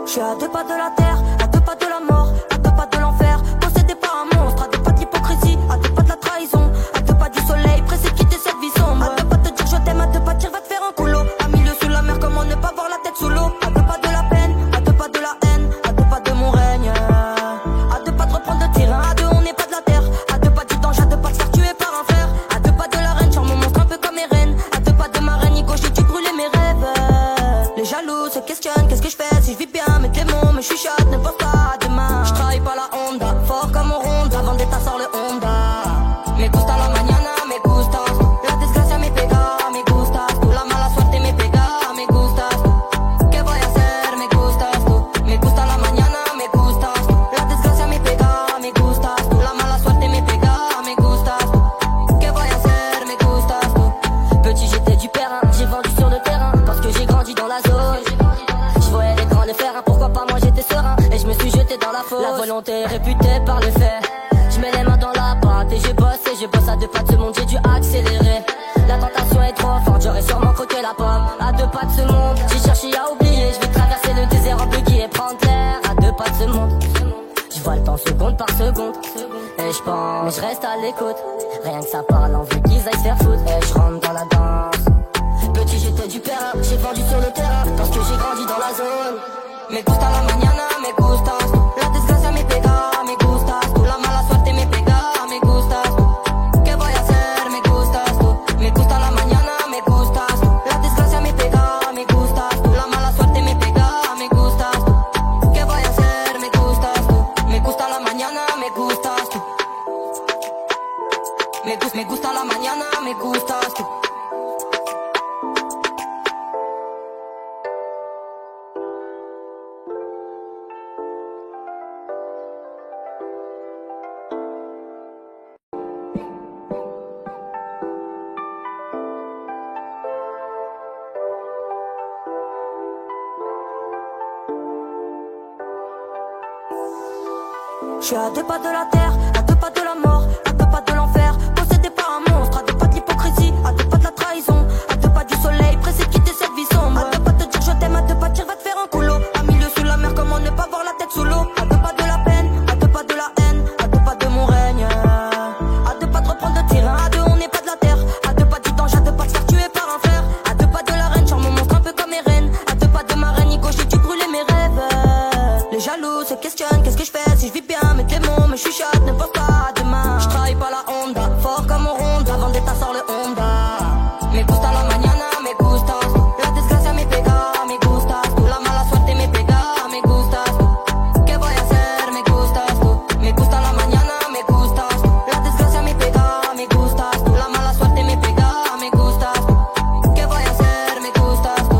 Je suis à deux pas de la terre, à deux pas de la mort, à deux pas de l'enfer. Possédé par un monstre, à deux pas de l'hypocrisie, à deux pas de la trahison, à deux pas du soleil, pressé de quitter cette vie sombre. À deux pas de te dire je t'aime, à deux pas de dire va te faire un coulo. À milieu sous la mer, comment ne pas voir la tête sous l'eau. À deux pas de la peine, à deux pas de la haine, à deux pas de mon règne. À deux pas de reprendre le terrain, à deux on n'est pas de la terre. À deux pas du danger, à deux pas de se faire tuer par un frère. À deux pas de la reine, genre mon monstre un peu comme Eren. À deux pas de ma reine, Nico, j'ai dû brûler mes rêves. Les jaloux se questionnent, qu'est-ce que je fais si je vis bien mes démons, me chuchotent, ne pense pas à demain. Je travaille pas la Honda, fort comme au Honda, Vendetta sort le Honda. Me gusta la mañana, me gustas tú. La desgracia me pega, me gustas tú. La mala suerte me pega, me gustas tú. ¿Qué voy a hacer? Me gustas tú. Me gusta la mañana, me gustas tú. La desgracia me pega, me gustas tú. La mala suerte me pega, me gustas tú. ¿Qué voy a hacer? Me gustas tú. Petit j'étais du terrain, j'ai vendu sur le terrain parce que j'ai grandi dans la zone. Je voyais les grands le faire, pourquoi pas moi j'étais serein. Et je me suis jeté dans la fosse. La volonté est réputée par le fait. Je mets les mains dans la pâte et je bosse à deux pas de ce monde, j'ai dû accélérer. La tentation est trop forte, j'aurais sûrement croqué la pomme. À deux pas de ce monde, j'ai cherché à oublier. Je vais traverser le désert en buggy et prendre l'air. À deux pas de ce monde, je vois le temps seconde par seconde. Et je pense, mais je reste à l'écoute. Rien que ça parle, envie qu'ils aillent se faire foutre. Et je rentre dans la danse. Petit j'étais du père, j'ai vendu sur le terrain parce que j'ai grandi dans la zone. Me gusta la mañana, me gustas tú. La desgracia me pega, me gustas tú. La mala suerte me pega, me gustas tú. ¿Qué voy a hacer? Me gustas tú. Me gusta la mañana, me gustas tú. La desgracia me pega, me gustas tú. La mala suerte me pega, me gustas tú. ¿Qué voy a hacer? Me gustas tú. Me gusta la mañana, me gustas tú. Me gusta la mañana, me gustas tú. Je suis à deux pas de la terre, à deux pas de la mort, à deux pas de l'enfer. Possédé par un monstre, à deux pas de l'hypocrisie, à deux pas de la trahison, à deux pas du soleil, pressé de quitter cette vie sombre. À deux pas de te dire je t'aime, à deux pas de dire va te faire un coulo. À milieu sous la mer, comment ne pas voir la tête sous l'eau. À deux pas de la peine, à deux pas de la haine, à deux pas de mon règne. À deux pas de reprendre le terrain, à deux on n'est pas de la terre. À deux pas du danger, à deux pas de se faire tuer par un frère. À deux pas de la reine, genre mon monstre un peu comme Eren. À deux pas de ma reine, Nico, j'ai dû brûler mes rêves. Les jaloux se questionnent, qu'est-ce que je fais si je vis bien mes démons, me chuchotent, ne pense pas à demain. Je travaille pas la Honda, fort comme au Honda, Vendetta sort le Honda. Me gusta la mañana, me gustas tú. La desgracia me pega, me gustas tú. La mala suerte me pega, me gustas tú. ¿Qué voy a hacer? Me gustas tú. Me gusta la mañana, me gustas tú. La desgracia me pega, me gustas tú. La mala suerte me pega, me gustas tú. ¿Qué voy a hacer? Me gustas tú.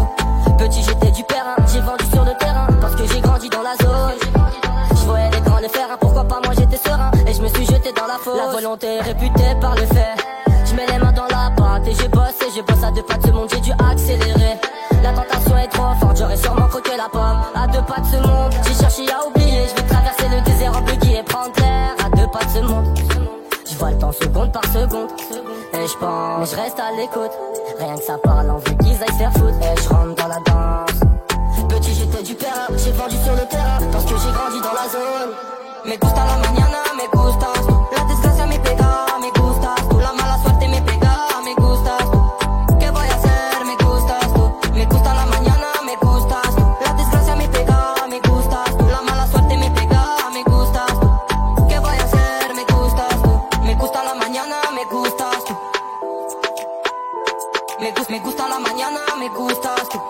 Petit j'étais du terrain, j'ai vendu sur le terrain parce que j'ai grandi dans la zone. Je voyais les grands le faire, pourquoi pas moi j'étais serein. Et je me suis jeté dans la fosse. La volonté est réputée par le fait. Je mets les mains dans la pâte et je bosse à deux pas de ce monde, j'ai dû accélérer. La tentation est trop forte, j'aurais sûrement croqué la pomme. À deux pas de ce monde, j'ai cherché à oublier. Je vais traverser le désert en buggy et prendre l'air. À deux pas de ce monde, je vois le temps seconde par seconde. Et je pense, mais je reste à l'écoute. Rien que ça parle, envie qu'ils aillent se faire foutre. Et je rentre dans la danse. Petit j'étais du père, j'ai vendu sur le terrain parce que j'ai grandi dans la zone. Me gusta la mañana, me gustas tú. La desgracia me pega, me gustas tú. La mala suerte me pega, me gustas tú. ¿Qué voy a hacer? Me gustas tú. Me gusta la mañana, me gustas tú. La desgracia me pega, me gustas tú. La mala suerte me pega, me gustas tú. ¿Qué voy a hacer? Me gustas tú. Me gusta la mañana, me gustas tú. Me gusta la mañana, me gustas tú.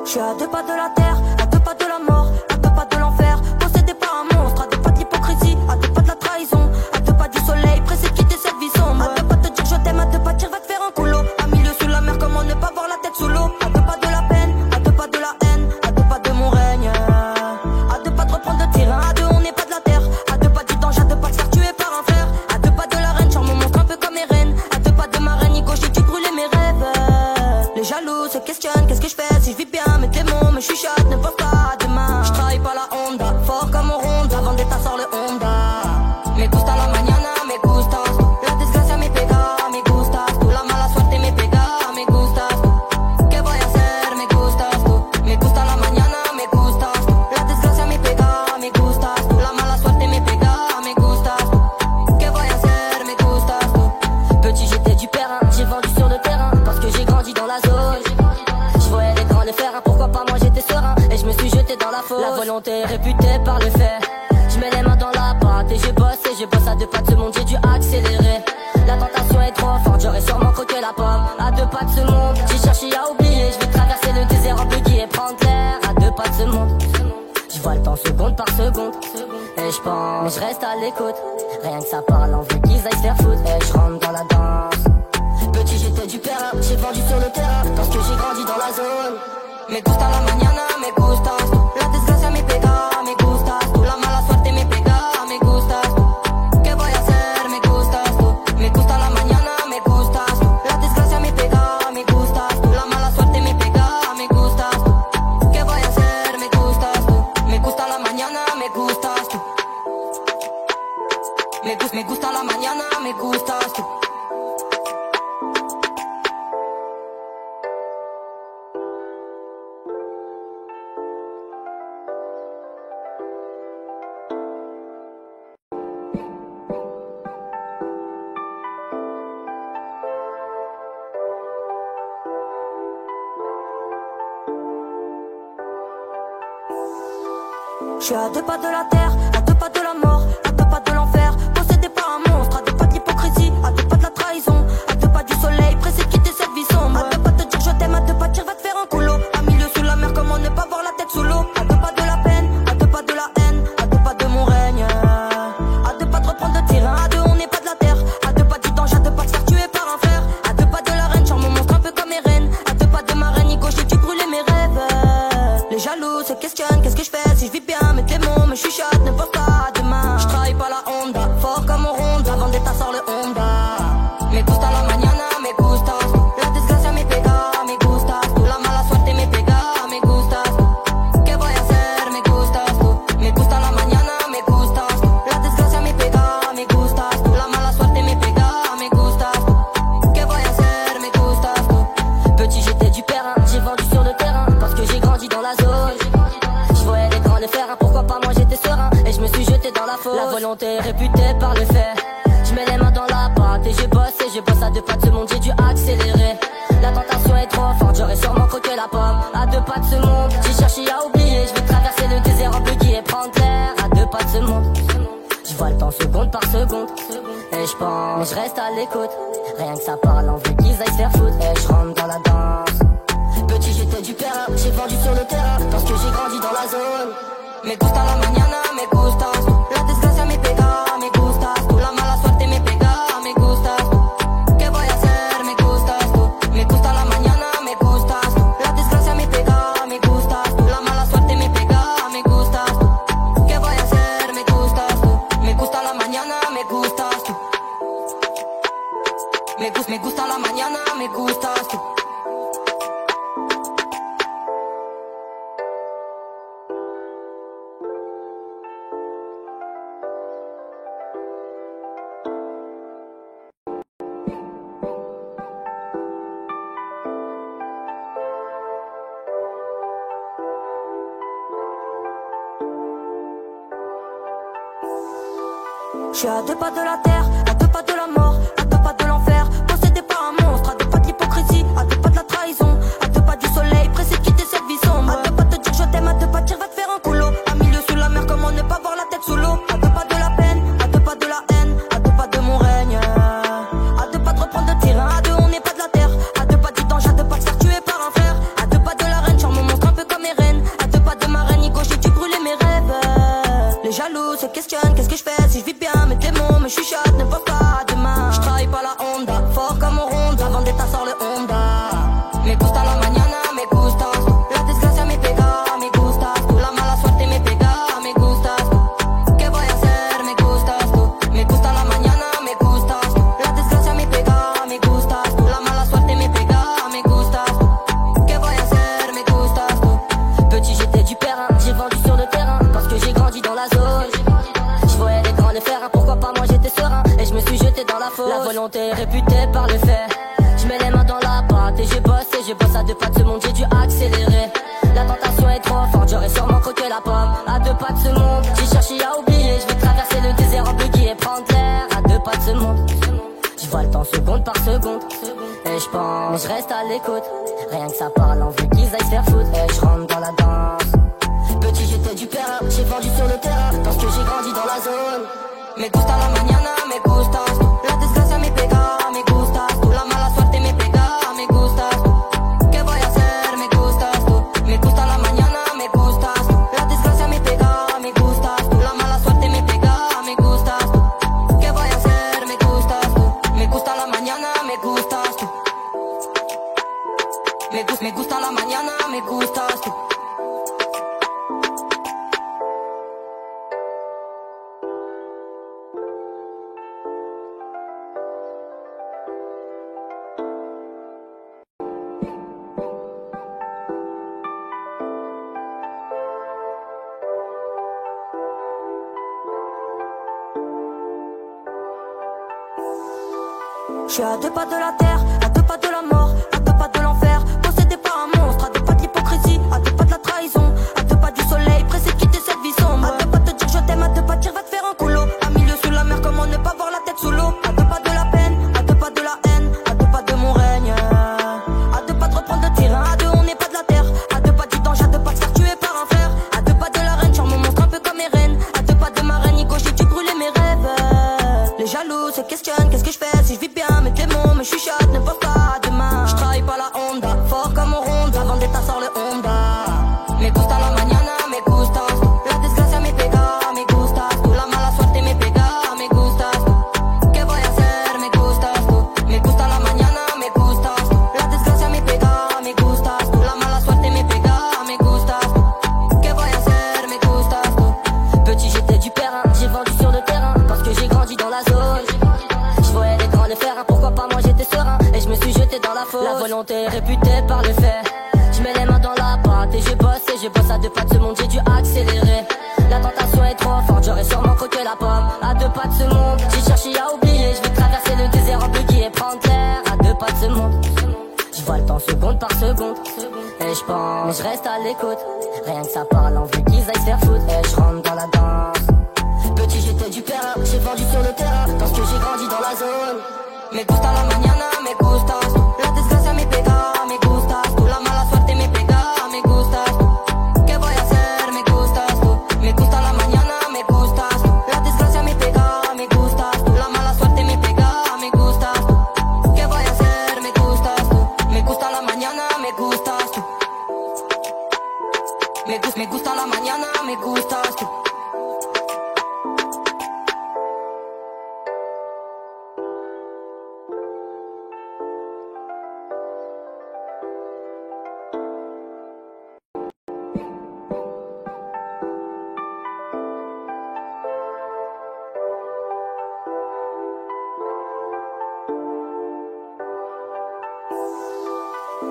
Je suis à deux pas de la terre, à deux pas de la mort, à deux pas de l'enfer. Possédé par un monstre, à deux pas de l'hypocrisie, à deux pas de la trahison, à deux pas du soleil, pressé de quitter cette vie sombre. À deux pas de te dire je t'aime, à deux pas de dire va te faire un coulo. À milieu sous la mer, comment ne pas voir la tête sous l'eau. À deux pas de la peine, à deux pas de la haine, à deux pas de mon règne. À deux pas de reprendre le terrain, à deux on n'est pas de la terre. À deux pas du danger, à deux pas de se faire tuer par un frère. À deux pas de la reine, genre mon monstre un peu questionnent, qu'est-ce que je fais si je vis bien. Mes démons me chuchotent, ne pense pas à demain. Je travaille pas la Honda, fort comme au Honda. Vendetta sort le Honda. Me gusta la mañana, me gustas tú. La desgracia me pega, me gustas tú. La mala suerte me pega, me gustas tú. ¿Qué voy a hacer? Me gustas tú. Me gusta la mañana, me gustas tú. La desgracia me pega, me gustas tú. La mala suerte me pega, me gustas tú. ¿Qué voy a hacer? Me gustas tú. Petit j'étais du terrain, j'ai vendu sur le terrain parce que j'ai grandi dans la zone. Je voyais les grands le faire, pourquoi pas moi j'étais serein et je me suis jeté dans la fosse. La volonté est réputée par le fait. Je mets les mains dans la pâte et je bosse à deux pas de ce monde, j'ai dû accélérer. La tentation est trop forte, j'aurais sûrement croqué la pomme. À deux pas de ce monde, j'ai cherché à oublier. Je vais traverser le désert en buggy et prendre l'air. À deux pas de ce monde, je vois le temps seconde par seconde. Et je pense, mais je reste à l'écoute. Rien que ça parle, on veut qu'ils aillent se faire foutre. Et je rentre dans la danse. Petit j'étais du terrain, j'ai vendu sur le terrain parce que j'ai grandi dans la zone. Me gusta la mañana, me gustas tú. La desgracia me pega, me gustas tú. La mala suerte me pega, me gustas tú. ¿Qué voy a hacer? Me gustas tú. Me gusta la mañana, me gustas tú. La desgracia me pega, me gustas tú. La mala suerte me pega, me gustas tú. ¿Qué voy a hacer? Me gustas tú. Me gusta la mañana, me gustas tú. Me gusta la mañana, me gustas tú. Je suis à deux pas de la terre, à deux pas de la mort, à deux pas de l'enfer, possédé par un monstre, à deux pas de l'hypocrisie, à deux pas de la trahison, à deux pas du soleil, pressé de quitter cette vie sombre. À deux pas de te dire je t'aime, à deux pas de dire va te faire un coulo. À milieu sous la mer, comment ne pas voir la tête sous l'eau. À deux pas de la peine, à deux pas de la haine, à deux pas de mon règne. À deux pas de reprendre de terrain, à deux on n'est pas de la terre. À deux pas du danger, à deux pas de se faire tuer par un frère. À deux pas de la reine, genre mon monstre un peu comme Eren. À deux pas de ma reine, Nico, j'ai dû brûler mes rêves. Les jaloux se questionnent, qu'est-ce que je fais si je vis bien. Mes démons me chuchotent, ne pense pas à demain. Je travaille pas la Honda, fort comme au Honda. Vendetta sort le Honda. Me gusta la mañana, me gustas tú. La desgracia me pega, me gustas tú. La mala suerte me pega, me gustas tú. ¿Qué voy a hacer? Me gustas tú. Me gusta la mañana, me gustas tú. La desgracia me pega, me gustas tú. La mala suerte me pega, me gustas tú. ¿Qué voy a hacer? Me gustas tú. Petit j'étais du terrain, j'ai vendu sur le terrain parce que j'ai grandi dans la zone. Je voyais les grands le faire, pourquoi pas moi j'étais serein et je me suis jeté dans la fosse. La volonté est réputée par le fait. Je mets les mains dans la pâte et je bosse à deux pas de ce monde, j'ai dû accélérer. La tentation est trop forte, j'aurais sûrement croqué la pomme. À deux pas de ce monde, j'ai cherché à oublier. Je vais traverser le désert en buggy et prendre l'air. À deux pas de ce monde, je vois le temps seconde par seconde. Et je pense, mais je reste à l'écoute. Rien que ça parle, on veut qu'ils aillent se faire foutre. Et je rentre dans la danse. Petit j'étais du terrain, j'ai vendu sur le terrain parce que j'ai grandi dans la zone. Me gusta la mañana, me gustas tú. La desgracia me pega, me gustas tú. La mala suerte me pega, me gustas tú. ¿Qué voy a hacer? Me gustas tú. Me gusta la mañana, me gustas tú. La desgracia me pega, me gustas tú. La mala suerte me pega, me gustas tú. ¿Qué voy a hacer? Me gustas tú. Me gusta la mañana, me gustas tú. Me gusta la mañana, me gustas tú. Je suis à deux pas de la terre, à deux pas de la mort, à deux pas de l'enfer, possédé par un monstre, à deux pas de l'hypocrisie, à deux pas de la trahison, à deux pas du soleil, pressé de quitter cette vie sombre. À deux pas de te dire je t'aime, à deux pas de dire va te faire un coulo. À milieu sous la mer, comment ne pas voir la tête sous l'eau. À deux pas de la peine, à deux pas de la haine, à deux pas de mon règne. À deux pas de reprendre de terrain, à deux on n'est pas de la terre. À deux pas du danger, à deux pas de se faire tuer par un frère. À deux pas de la reine, genre mon monstre un peu comme Eren. À deux pas de ma reine, Nico, j'ai dû brûler mes rêves. Les jaloux se questionnent, qu'est-ce que je fais si je vis bien. Mes démons me chuchotent, ne pense pas à demain. volonté réputée par le fait. Je mets les mains dans la pâte et je bosse à deux pas de ce monde, j'ai dû accélérer. La tentation est trop forte, j'aurais sûrement croqué la pomme. À deux pas de ce monde, j'ai cherché à oublier. Je vais traverser le désert en buggy et prendre l'air. À deux pas de ce monde, je vois le temps seconde par seconde. Et je pense, je reste à l'écoute. Rien que ça parle, on veut qu'ils aillent se faire foutre. Et je rentre dans la danse. Petit j'étais du père, j'ai vendu sur le terrain parce que j'ai grandi dans la zone. Me gusta la mañana, me gustas tú. La desgracia me pega, me gustas tú. La mala suerte me pega, me gustas tú. ¿Qué voy a hacer? Me gustas tú. Me gusta la mañana, me gustas tú. La desgracia me pega, me gustas tú. La mala suerte me pega, me gustas tú. ¿Qué voy a hacer? Me gustas tú. Me gusta la mañana, me gustas tú. Me gusta la mañana, me gustas tú. Je suis à deux pas de la terre, à deux pas de la mort, à deux pas de l'enfer, possédé par un monstre, à deux pas de l'hypocrisie, à deux pas de la trahison, à deux pas du soleil, pressé de quitter cette vie sombre, à deux pas de te dire je t'aime, à deux pas de dire va te faire un coulo, à milieu sous la mer, comment ne pas voir la tête sous l'eau, à deux pas de la peine, à deux pas de la haine, à deux pas de mon règne, à deux pas de reprendre le terrain, à deux on n'est pas de la terre, à deux pas du danger, à deux pas de se faire tuer par un frère, à deux pas de la reine, genre mon monstre un peu comme Eren, à deux pas de ma reine, Nico j'ai dû brûler mes rêves, les jaloux se questionnent, qu'est-ce que je fais si je vis bien. Mais je suis chatte, ne pense pas à demain. Je travaille pas la Honda, fort comme au Honda. Vendetta sort le Honda. Me gusta la mañana, me gustas tú. La desgracia me pega, me gustas tú. La mala suerte me pega, me gustas tú. ¿Qué voy a hacer? Me gustas tú. Me gusta la mañana, me gustas tú. La desgracia me pega, me gustas tú. La mala suerte me pega, me gustas tú. ¿Qué voy a hacer? Me gustas tú. Petit j'étais du terrain, j'ai vendu sur le terrain parce que j'ai grandi dans la zone. Je voyais les grands le faire, pourquoi pas moi j'étais serein et je me suis jeté dans la fosse. La volonté est réputée par le fait. Je mets les mains dans la pâte et je bosse à deux pas de ce monde, j'ai dû accélérer. La tentation est trop forte, j'aurais sûrement croqué la pomme. À deux pas de ce monde, j'ai cherché à oublier. Je vais traverser le désert en buggy et prendre l'air. À deux pas de ce monde, je vois le temps seconde par seconde. Et je pense, je reste à l'écoute. Rien que ça parle, on veut qu'ils aillent se faire foutre. Et je rentre dans la danse. Petit j'étais du père, j'ai vendu sur le terrain parce que j'ai grandi dans la zone. Me gusta la mañana, me gustas tú. La desgracia me pega, me gustas tú. La mala suerte me pega, me gustas tú. ¿Qué voy a hacer? Me gustas tú. Me gusta la mañana, me gustas tú. La desgracia me pega, me gustas tú. La mala suerte me pega, me gustas tú. ¿Qué voy a hacer? Me gustas tú. Me gusta la mañana, me gustas tú. Me gusta la mañana, me gustas tú.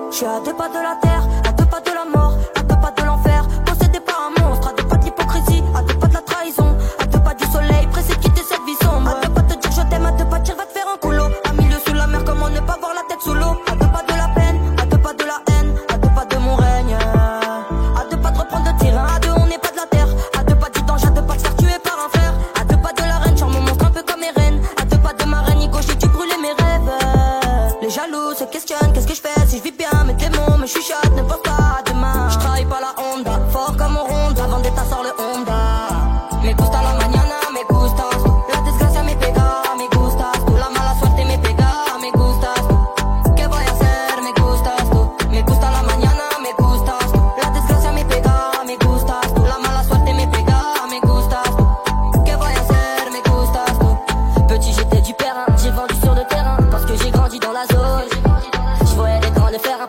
Je suis à deux pas de la terre, à deux pas de la mort, à deux pas de l'enfer, possédé par un monstre, à deux pas de l'hypocrisie, à deux pas de la trahison, à deux pas du soleil, pressé de quitter cette vie sombre, à deux pas de te dire je t'aime, à deux pas de dire va te faire un coulo, à milieu sous la mer, comment ne pas voir la tête sous l'eau, à deux pas de la peine, à deux pas de la haine, à deux pas de mon règne, à deux pas de reprendre le terrain, à deux on n'est pas de la terre, à deux pas du danger, à deux pas de se faire tuer par un frère, à deux pas de la reine, genre mon monstre un peu comme Eren, à deux pas de ma reine, Nico j'ai dû brûler mes rêves, les jaloux se questionnent, qu'est-ce que je fais si je vis bien, mes démons, mais je suis chatte, ne pense pas à demain. Je travaille pas la Honda, fort comme au Honda. Vendetta sort le Honda. Me gusta la mañana, me gustas tú. La desgracia me pega, me gustas tú. La mala suerte me pega, me gustas tú. ¿Qué voy a hacer? Me gustas tú. Me gusta la mañana, me gustas tú. La desgracia me pega, me gustas tú. La mala suerte me pega, me gustas tú. ¿Qué voy a hacer? Me gustas tú. Petit j'étais du père, j'ai vendu sur le terrain parce que j'ai grandi dans la zone.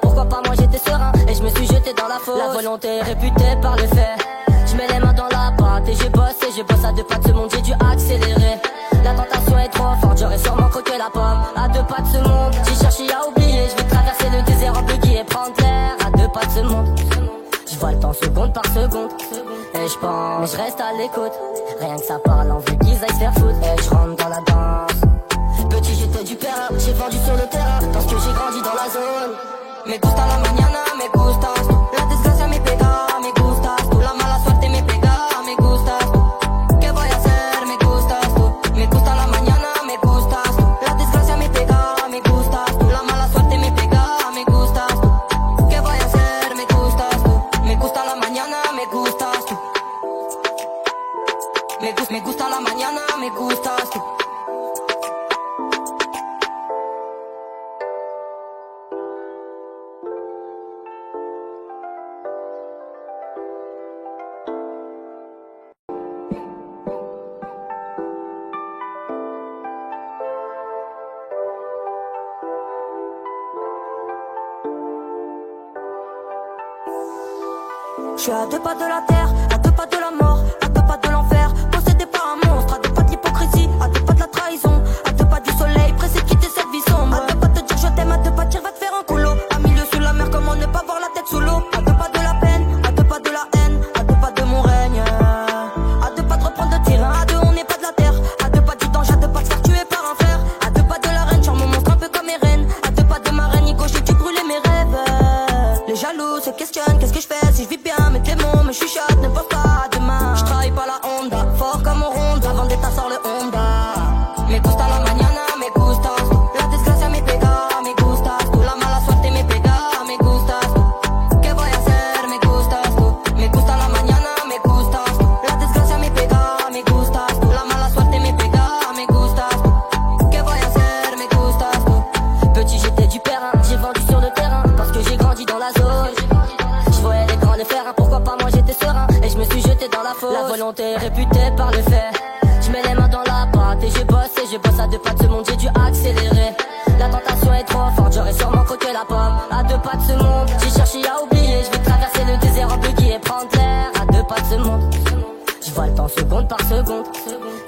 Pourquoi pas moi j'étais serein et je me suis jeté dans la fosse. La volonté est réputée par le fait. Je mets les mains dans la pâte et je bosse à deux pas de ce monde, j'ai dû accélérer. La tentation est trop forte, j'aurais sûrement croqué la pomme. À deux pas de ce monde, j'ai cherché à oublier. Je vais traverser le désert en buggy et prendre l'air. À deux pas de ce monde, je vois le temps seconde par seconde. Et je pense, je reste à l'écoute. Rien que ça parle, on veut qu'ils aillent se faire foutre. Et je rentre dans la danse. Petit j'étais du père, j'ai vendu sur le terrain, parce que j'ai grandi dans la zone. Me gusta la mañana, me gustas tú. La desgracia me pega, me gustas tú. La mala suerte me pega, me gustas tú. ¿Qué voy a hacer? Me gustas tú. Me gusta la mañana, me gustas tú. La desgracia me pega, me gustas tú. La mala suerte me pega, me gustas tú. ¿Qué voy a hacer? Me gustas tú. Me gusta la mañana, me gustas tú. Me gusta la mañana, me gustas tú. Je suis à deux pas de la terre, à deux pas de la mort, à deux pas de l'enfer, possédé par un monstre, à deux pas de l'hypocrisie, à deux pas de la trahison, à deux pas du soleil, pressé de quitter cette vie sombre, à deux pas de dire je t'aime, à deux pas de dire va te faire un coulo, à milieu sous la mer, comment ne pas voir la tête sous l'eau, à deux pas de la peine, à deux pas de la haine, à deux pas de mon règne, à deux pas de reprendre de terrain, à deux on n'est pas de la terre, à deux pas du danger, à deux pas de faire tuer par un frère, à deux pas de la reine, genre mon monstre un peu comme Eren, à deux pas de ma reine, Nico j'ai dû brûler mes rêves, les jaloux se questionnent, qu'est-ce que je fais si je vis bien. Me chuchote, ne pense pas à demain. Je travaille pas la Honda, fort comme au Honda. Vendetta sort le Honda. Me gusta la mañana, me gustas tú. La desgracia me pega, me gustas tú. La mala suerte me pega, me gustas tú. ¿Qué voy a hacer? Me gustas tú. Me gusta la mañana, me gustas tú. La desgracia me pega, me gustas tú. La mala suerte me pega, me gustas tú. ¿Qué voy a hacer? Me gustas tú. Petit j'étais du terrain, j'ai vendu sur le terrain parce que j'ai grandi dans la zone. Je voyais les grands le faire, pourquoi pas moi j'étais serein et je me suis jeté dans la fosse. La volonté est réputée par le fait. Je mets les mains dans la pâte et je bosse à deux pas de ce monde, j'ai dû accélérer. La tentation est trop forte, j'aurais sûrement croqué la pomme. À deux pas de ce monde, j'ai cherché à oublier. Je vais traverser le désert en buggy et prendre l'air. À deux pas de ce monde, je vois le temps seconde par seconde.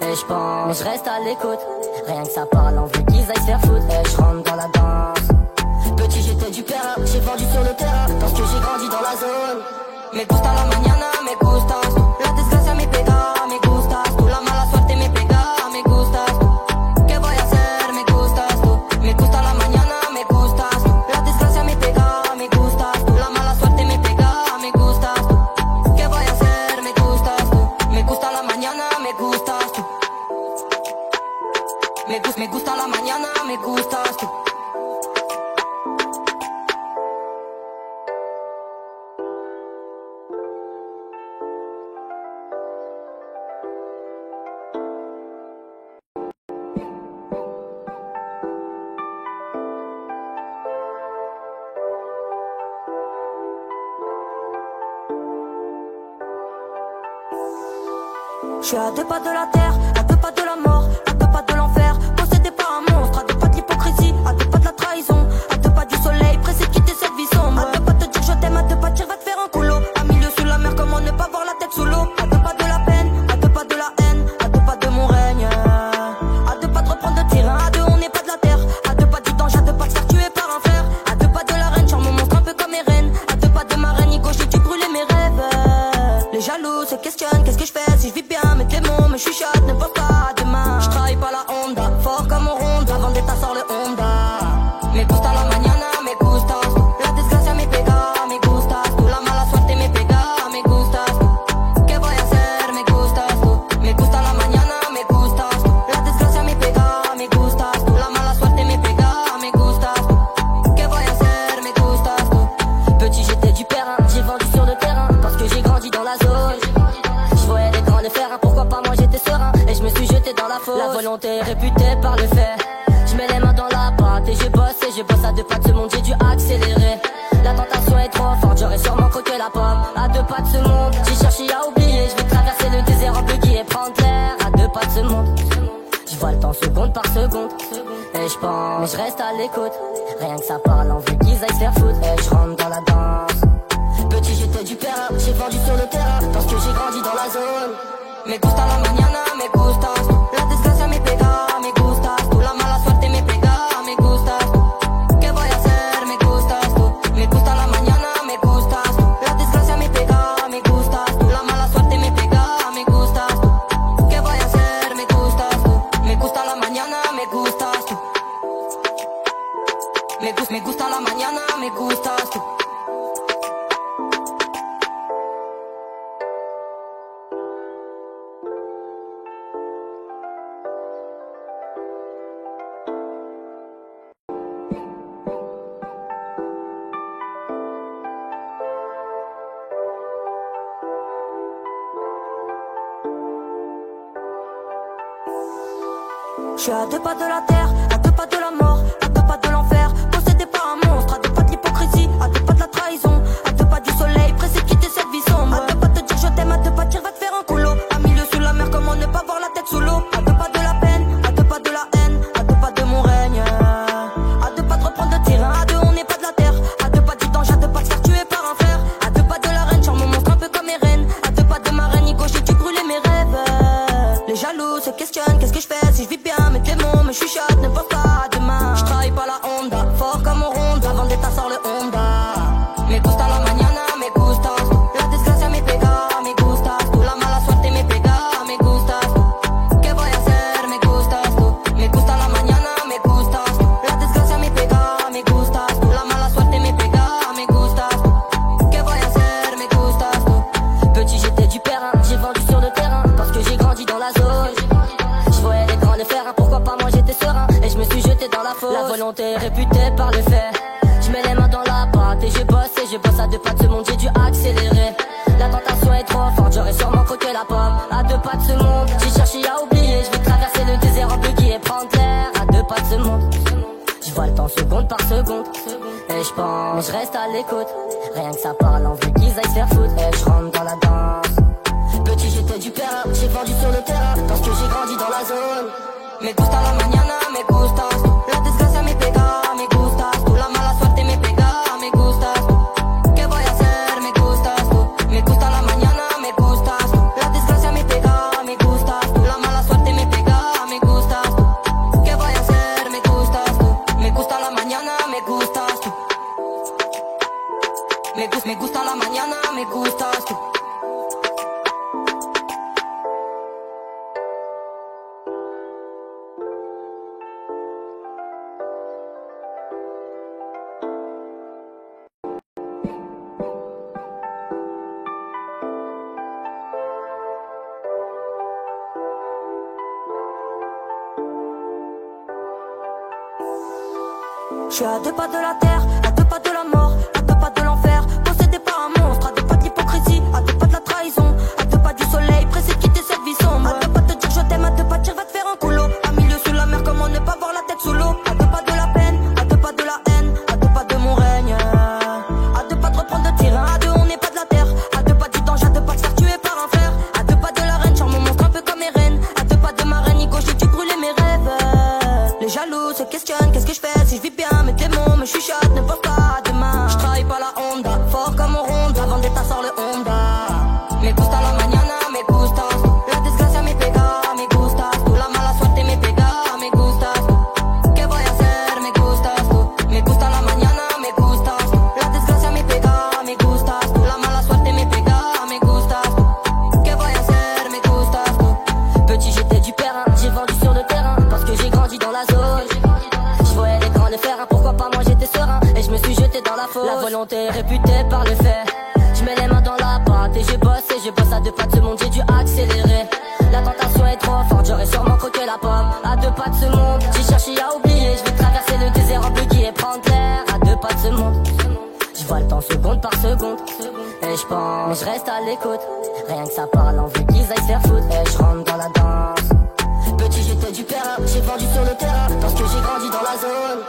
Et je pense, mais je reste à l'écoute. Rien que ça parle, envie qu'ils aillent se faire foutre. Et je rentre dans la danse. Petit j'étais du père, j'ai vendu sur le terrain parce que j'ai grandi dans la zone. Me gusta la mañana, me gustas tú. La desgracia me pega, me gustas tú. La mala suerte me pega, me gustas tú. ¿Qué voy a hacer? Me gustas tú. Me gusta la mañana, me gustas tú. La desgracia me pega, me gustas tú. La mala suerte me pega, me gustas tú. ¿Qué voy a hacer? Me gustas tú. Me gusta la mañana, me gustas tú. Me gusta la mañana, me gustas tú. Je suis à deux pas de la terre, à deux pas de la mort, à deux pas de l'enfer, possédé par un monstre, à deux pas de l'hypocrisie, à deux pas de la trahison, à deux pas du soleil, pressé de quitter cette vie sombre, à deux pas de dire je t'aime, à deux pas de dire va te faire un coulo, à milieu sous la mer, comment ne pas voir la tête sous l'eau, à deux pas de la peine, à deux pas de la haine, à deux pas de mon règne, à deux pas de reprendre de terrain, à deux on n'est pas de la terre, à deux pas du danger, à deux pas de faire tuer par un frère, à deux pas de la reine, genre mon monstre un peu comme Eren, à deux pas de ma reine, Nico j'ai dû brûler mes rêves, les jaloux se questionnent, qu'est-ce que je fais si je vis bien. Me chuchote, ne pense pas à demain. Je travaille pas la Honda, fort comme au Honda. Vendetta sort le Honda. Me gusta la mañana, me gustas tú. La desgracia me pega, me gustas tú. La mala suerte me pega, me gustas tú. ¿Qué voy a hacer? Me gustas tú. Me gusta la mañana, me gustas tú. La desgracia me pega, me gustas tú. La mala suerte me pega, me gustas tú. ¿Qué voy a hacer? Me gustas tú. Petit j'étais du terrain, j'ai vendu sur le terrain parce que j'ai grandi dans la zone. Pourquoi pas moi j'étais serein et je me suis jeté dans la fosse. La volonté est réputée par le fait. Je mets les mains dans la pâte et je bosse à deux pas de ce monde, j'ai dû accélérer. La tentation est trop forte, j'aurais sûrement croqué la pomme. À deux pas de ce monde, j'ai cherché à oublier. Je vais traverser le désert en buggy et prendre l'air. À deux pas de ce monde, je vois le temps seconde par seconde. Et je pense, mais je reste à l'écoute. Rien que ça parle, envie qu'ils aillent se faire foutre. Et je rentre dans la danse. Petit j'étais du père, j'ai vendu sur le terrain parce que j'ai grandi dans la zone. Me gusta la mañana, me gustas tú. La desgracia me pega, me gustas tú. La mala suerte me pega, me gustas tú. ¿Qué voy a hacer? Me gustas tú. Me gusta la mañana, me gustas tú. La desgracia me pega, me gustas tú. La mala suerte me pega, me gustas tú. ¿Qué voy a hacer? Me gustas tú. Me gusta la mañana, me gustas tú. mañana me gustas tú. Je suis à 2 pas de la terre, à 2 pas de la mort, à 2 pas de l'enfer, possédé par un monstre, à 2 pas de l'hypocrisie, à 2 pas de la trahison, à 2 pas du soleil, pressé de quitter cette vie sombre, à 2 pas de dire je t'aime, à 2 pas de dire va te faire un coulo, à milieu sous la mer, comment ne pas voir la tête sous l'eau, à 2 pas de la peine, à 2 pas de la haine, à 2 pas de mon règne, à 2 pas de reprendre le terrain, à 2 on n'est pas de la terre, à 2 pas du danger, à 2 pas de faire tuer par un frère, à 2 pas de la reine, charme mon monstre un peu comme Eren, à 2 pas de ma reine, Nico, j'ai dû brûler mes rêves, les jaloux se questionnent, qu'est-ce que je fais si je vis bien, mes démons me chuchotent, ne pense pas à demain. Je travaille pas la Honda, fort comme on ronde, avant d'état sort le Honda. Me gusta la mañana, me gustas tú. La desgracia me pega, me gustas tú. La mala suerte me pega, me gustas tú. ¿Qué voy a hacer? Me gustas tú. Me gusta la mañana, me gustas tú. La desgracia me pega, me gustas tú. La mala suerte me pega, me gustas tú. ¿Qué voy a hacer? Me gustas tú. Petit j'étais du perrin, j'ai vendu sur le terrain parce que j'ai grandi dans la zone. Je voyais les grands le faire, pourquoi pas moi j'étais serein et je me suis jeté dans la fosse. La volonté est réputée par le fait. Je mets les mains dans la pâte et je bosse à 2 pas de ce monde, j'ai dû accélérer. La tentation est trop forte, j'aurais sûrement croqué la pomme. À 2 pas de ce monde, j'ai cherché à oublier. Je vais traverser le désert en buggy et prendre l'air. À 2 pas de ce monde, je vois le temps seconde par seconde. Et je pense, mais je reste à l'écoute. Rien que ça parle, on veut qu'ils aillent se faire foutre. Et je rentre dans la danse. Petit j'étais du perrin, j'ai vendu sur le terrain parce que j'ai grandi dans la zone. Me gusta la mañana, me gustas tú. La desgracia me pega, me gustas tú. La mala suerte me pega, me gustas tú. ¿Qué voy a hacer? Me gustas tú. Me gusta la mañana, me gustas tú. La desgracia me pega, me gustas tú. La mala suerte me pega, me gustas tú. ¿Qué voy a hacer? Me gustas tú. Me gusta la mañana, me gustas tú. Me gusta la mañana, me gustas tú. Je suis à 2 pas de la terre, à 2 pas de la mort, à 2 pas de l'enfer, possédé par un monstre, à 2 pas de l'hypocrisie, à 2 pas de la trahison, à 2 pas du soleil, pressé de quitter cette vie sombre, à 2 pas de dire je t'aime, à 2 pas de dire va te faire un coulo, à milieu sous la mer, comment ne pas voir la tête sous l'eau, à 2 pas de la peine, à 2 pas de la haine, à 2 pas de mon règne, à 2 pas de reprendre le terrain, à 2 on n'est pas de la terre, à 2 pas du danger, à 2 pas de faire tuer par un frère, à 2 pas de la reine, charme mon monstre un peu comme Eren, à 2 pas de ma reine, Nico, j'ai dû brûler mes rêves, les jaloux se questionnent, qu'est-ce que je fais si je vis bien, mes démons me chuchotent, ne pense pas à demain. Je travaille pas la Honda, fort comme on ronde, avant d'état sort le Honda. Me gusta la mañana, me gustas tú. La desgracia me pega, me gustas tú. La mala suerte me pega, me gustas tú. ¿Qué voy a hacer? Me gustas tú. Me gusta la mañana, me gustas tú. La desgracia me pega, me gustas tú. La mala suerte me pega, me gustas tú. ¿Qué voy a hacer? Me gustas tú. Petit j'étais du perrin, j'ai vendu sur le terrain parce que j'ai grandi dans la zone. Je voyais les grands le faire, pourquoi pas moi j'étais serein et je me suis jeté dans la fosse. La volonté est réputée par le fait. Je mets les mains dans la pâte et je bosse à 2 pas de ce monde, j'ai dû accélérer. La tentation est trop forte, j'aurais sûrement croqué la pomme. À 2 pas de ce monde, j'ai cherché à oublier. Je vais traverser le désert en buggy et prendre l'air. À 2 pas de ce monde, je vois le temps seconde par seconde. Et je pense, mais je reste à l'écoute. Rien que ça parle, on veut qu'ils aillent se faire foutre. Et je rentre dans la danse. Petit j'étais du perrin, j'ai vendu sur le terrain parce que j'ai grandi dans la zone.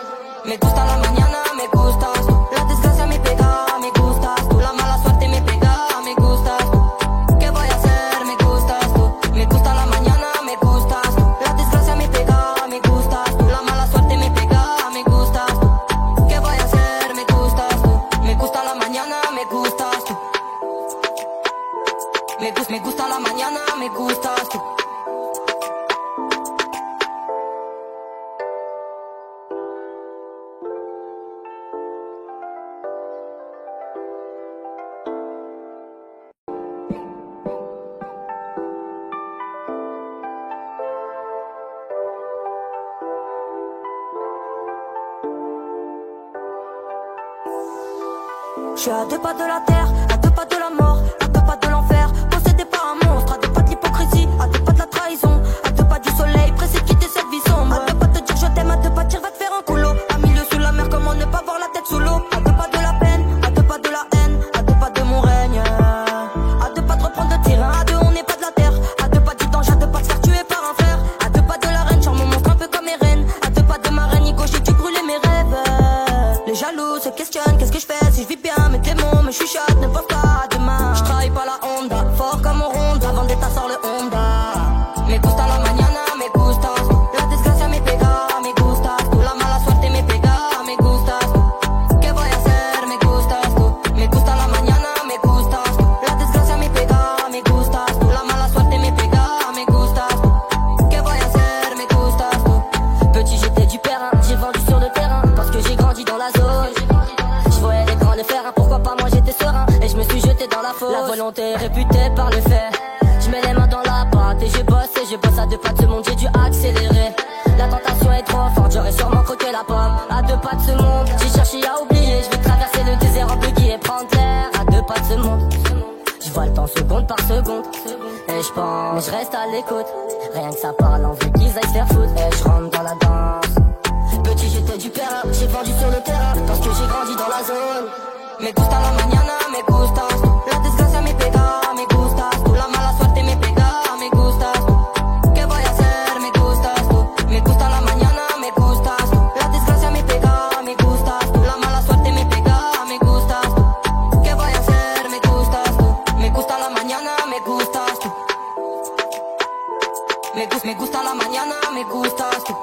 Me gusta la mañana, me gustas tú. La desgracia me pega, me gustas tú. La mala suerte me pega, me gustas tú. ¿Qué voy a hacer? Me gustas tú. Me gusta la mañana, me gustas tú. La desgracia me pega, me gustas tú. La mala suerte me pega, me gustas tú. ¿Qué voy a hacer? Me gustas tú. Me gusta la mañana, me gustas tú. Me gusta la mañana, me gustas tú. Je suis à deux pas de la terre, à deux pas de la mort, à deux pas de l'enfer, possédé par un monstre, à deux pas de l'hypocrisie, à deux pas de la trahison, à deux pas du soleil, pressé de quitter cette vie sombre. À deux pas de te dire je t'aime, à deux pas de dire va te faire un coulo. À milieu sous la mer, comment ne pas voir la tête sous l'eau. À deux pas de la peine, à deux pas de la haine, à deux pas de mon règne, à deux pas de reprendre le terrain, à deux on n'est pas de la terre, à deux pas du danger, à deux pas de se faire tuer par un frère, à deux pas de la reine, charme mon monstre un peu comme mes reines, à deux pas de ma reine, Nico j'ai dû brûler mes rêves. Les jaloux se questionnent, qu'est-ce que je fais si je vis bien mes démons, mes chuchotes ne peuvent pas demain. Je travaille pas la Honda, fort comme on ronde, avant d'état sort le Honda. Me gusta la mañana, me gustas tú. La desgracia me pega, me gustas tú. La mala suerte me pega, me gustas tú. ¿Qué voy a hacer? Me gustas tú. Me gusta la mañana, me gustas tú. La desgracia me pega, me gustas tú. La mala suerte me pega, me gustas tú. ¿Qué voy a hacer? Me gustas tú. Petit j'étais du terrain, j'ai vendu sur le terrain parce que j'ai grandi dans la zone. Je voyais les grands le faire, pourquoi pas moi j'étais serein et je me suis jeté dans la fosse. La volonté est réputée par le fait. Je mets les mains dans la pâte et je bosse à deux pas de ce monde, j'ai dû accélérer. La tentation est trop forte, j'aurais sûrement croqué la pomme. À deux pas de ce monde, j'ai cherché à oublier. Je vais traverser le désert en buggy et prendre l'air. À deux pas de ce monde, je vois le temps seconde par seconde. Et je pense, mais je reste à l'écoute. Rien que ça parle, on veut qu'ils aillent se faire foutre. Et je rentre dans la danse. Petit j'étais du terrain, j'ai vendu sur le terrain parce que j'ai grandi dans la zone. Me gusta la mañana, me gustas tú. La desgracia me pega, me gustas tú. La mala suerte me pega, me gustas tú. ¿Qué voy a hacer? Me gustas tú. Me gusta la mañana, me gustas tú. La desgracia me pega, me gustas tú. La mala suerte me pega, me gustas tú. ¿Qué voy a hacer? Me gustas tú. Me gusta la mañana, me gustas tú. Me gusta la mañana, me gustas tú.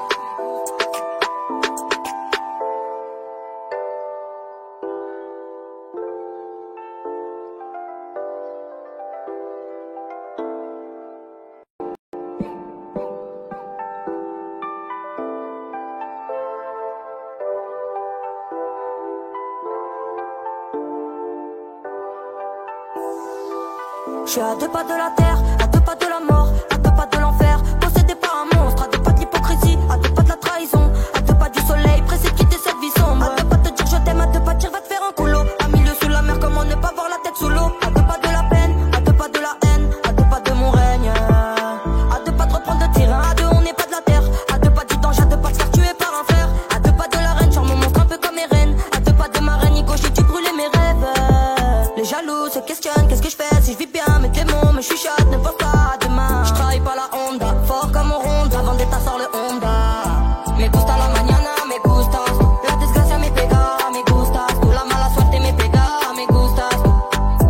Je suis à deux pas de la terre, à deux pas de la mort, à deux pas de l'enfer, possédé par un monstre, à deux pas de l'hypocrisie, à deux pas de la trahison, à deux pas du soleil, pressé de quitter cette vie sombre. À deux pas de te dire je t'aime, à deux pas de dire va te faire un coulo. À milieu sous la mer, comment ne pas voir la tête sous l'eau. À deux pas de la peine, à deux pas de la haine, à deux pas de mon règne, à deux pas de reprendre le terrain, à deux on n'est pas de la terre, à deux pas du danger, à deux pas de se faire tuer par un frère, à deux pas de la reine, charme mon monstre un peu comme mes reines, à deux pas de ma reine, Nico j'ai dû brûler mes rêves. Les jaloux se questionnent, qu'est-ce que je fais si je vis bien mes démons, mes chuchotes ne peuvent pas demain. Je travaille pas la Honda, fort comme on ronde, avant d'état sort le Honda. Me gusta la mañana, me gustas tú. La desgracia me pega, me gustas tú. La mala suerte me pega, me gustas tú.